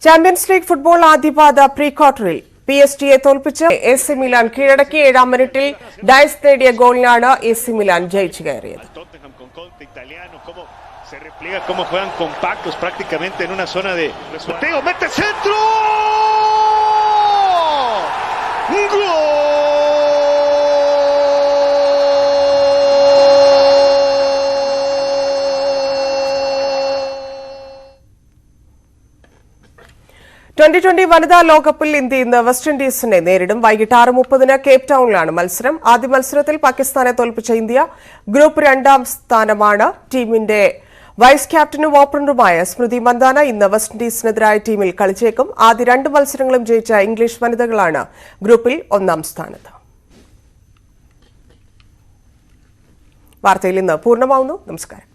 Champions league football ആദ്യപാദ പ്രീ ക്വാർട്ടറിൽ PSG-യെ തോൽപ്പിച്ച് AC മിലാൻ കീഴടക്കി. 7ാം മിനിറ്റിൽ ഡയസ് നേടിയ ഗോളിനാണ് AC മിലാൻ ജയിച്ചു കയറിയത്. Se repliega cómo juegan compactos prácticamente en una zona de sorteo. ¡Mete centro! ¡Gol! T20 വനിതാ ലോകകപ്പിൽ ഇന്ത്യ ഇന്ന് വെസ്റ്റ് ഇൻഡീസിനെ നേരിടും. വൈകിട്ട് 6:30 കേപ്പ് ടൗണിലാണ് മത്സരം. ആദ്യ മത്സരത്തിൽ പാകിസ്ഥാനെ തോൽപ്പിച്ച ഇന്ത്യ ഗ്രൂപ്പ് 2ാം സ്ഥാനമാണ്. ടീമിന്റെ വൈസ് ക്യാപ്റ്റനും ഓപ്പണറുമായ സ്മൃതി മന്ദാന ഇന്ന് വെസ്റ്റ് ഇൻഡീസിനെതിരായ ടീമിൽ കളിച്ചേക്കും. ആദ്യ 2 മത്സരങ്ങളും ജയിച്ച ഇംഗ്ലീഷ് വനിതകളാണ് ഗ്രൂപ്പിൽ 1ാം സ്ഥാനത്ത്. വാർത്തയിൽ ഇന്ന് പൂർണ്ണമാവുന്നു. നമസ്കാരം.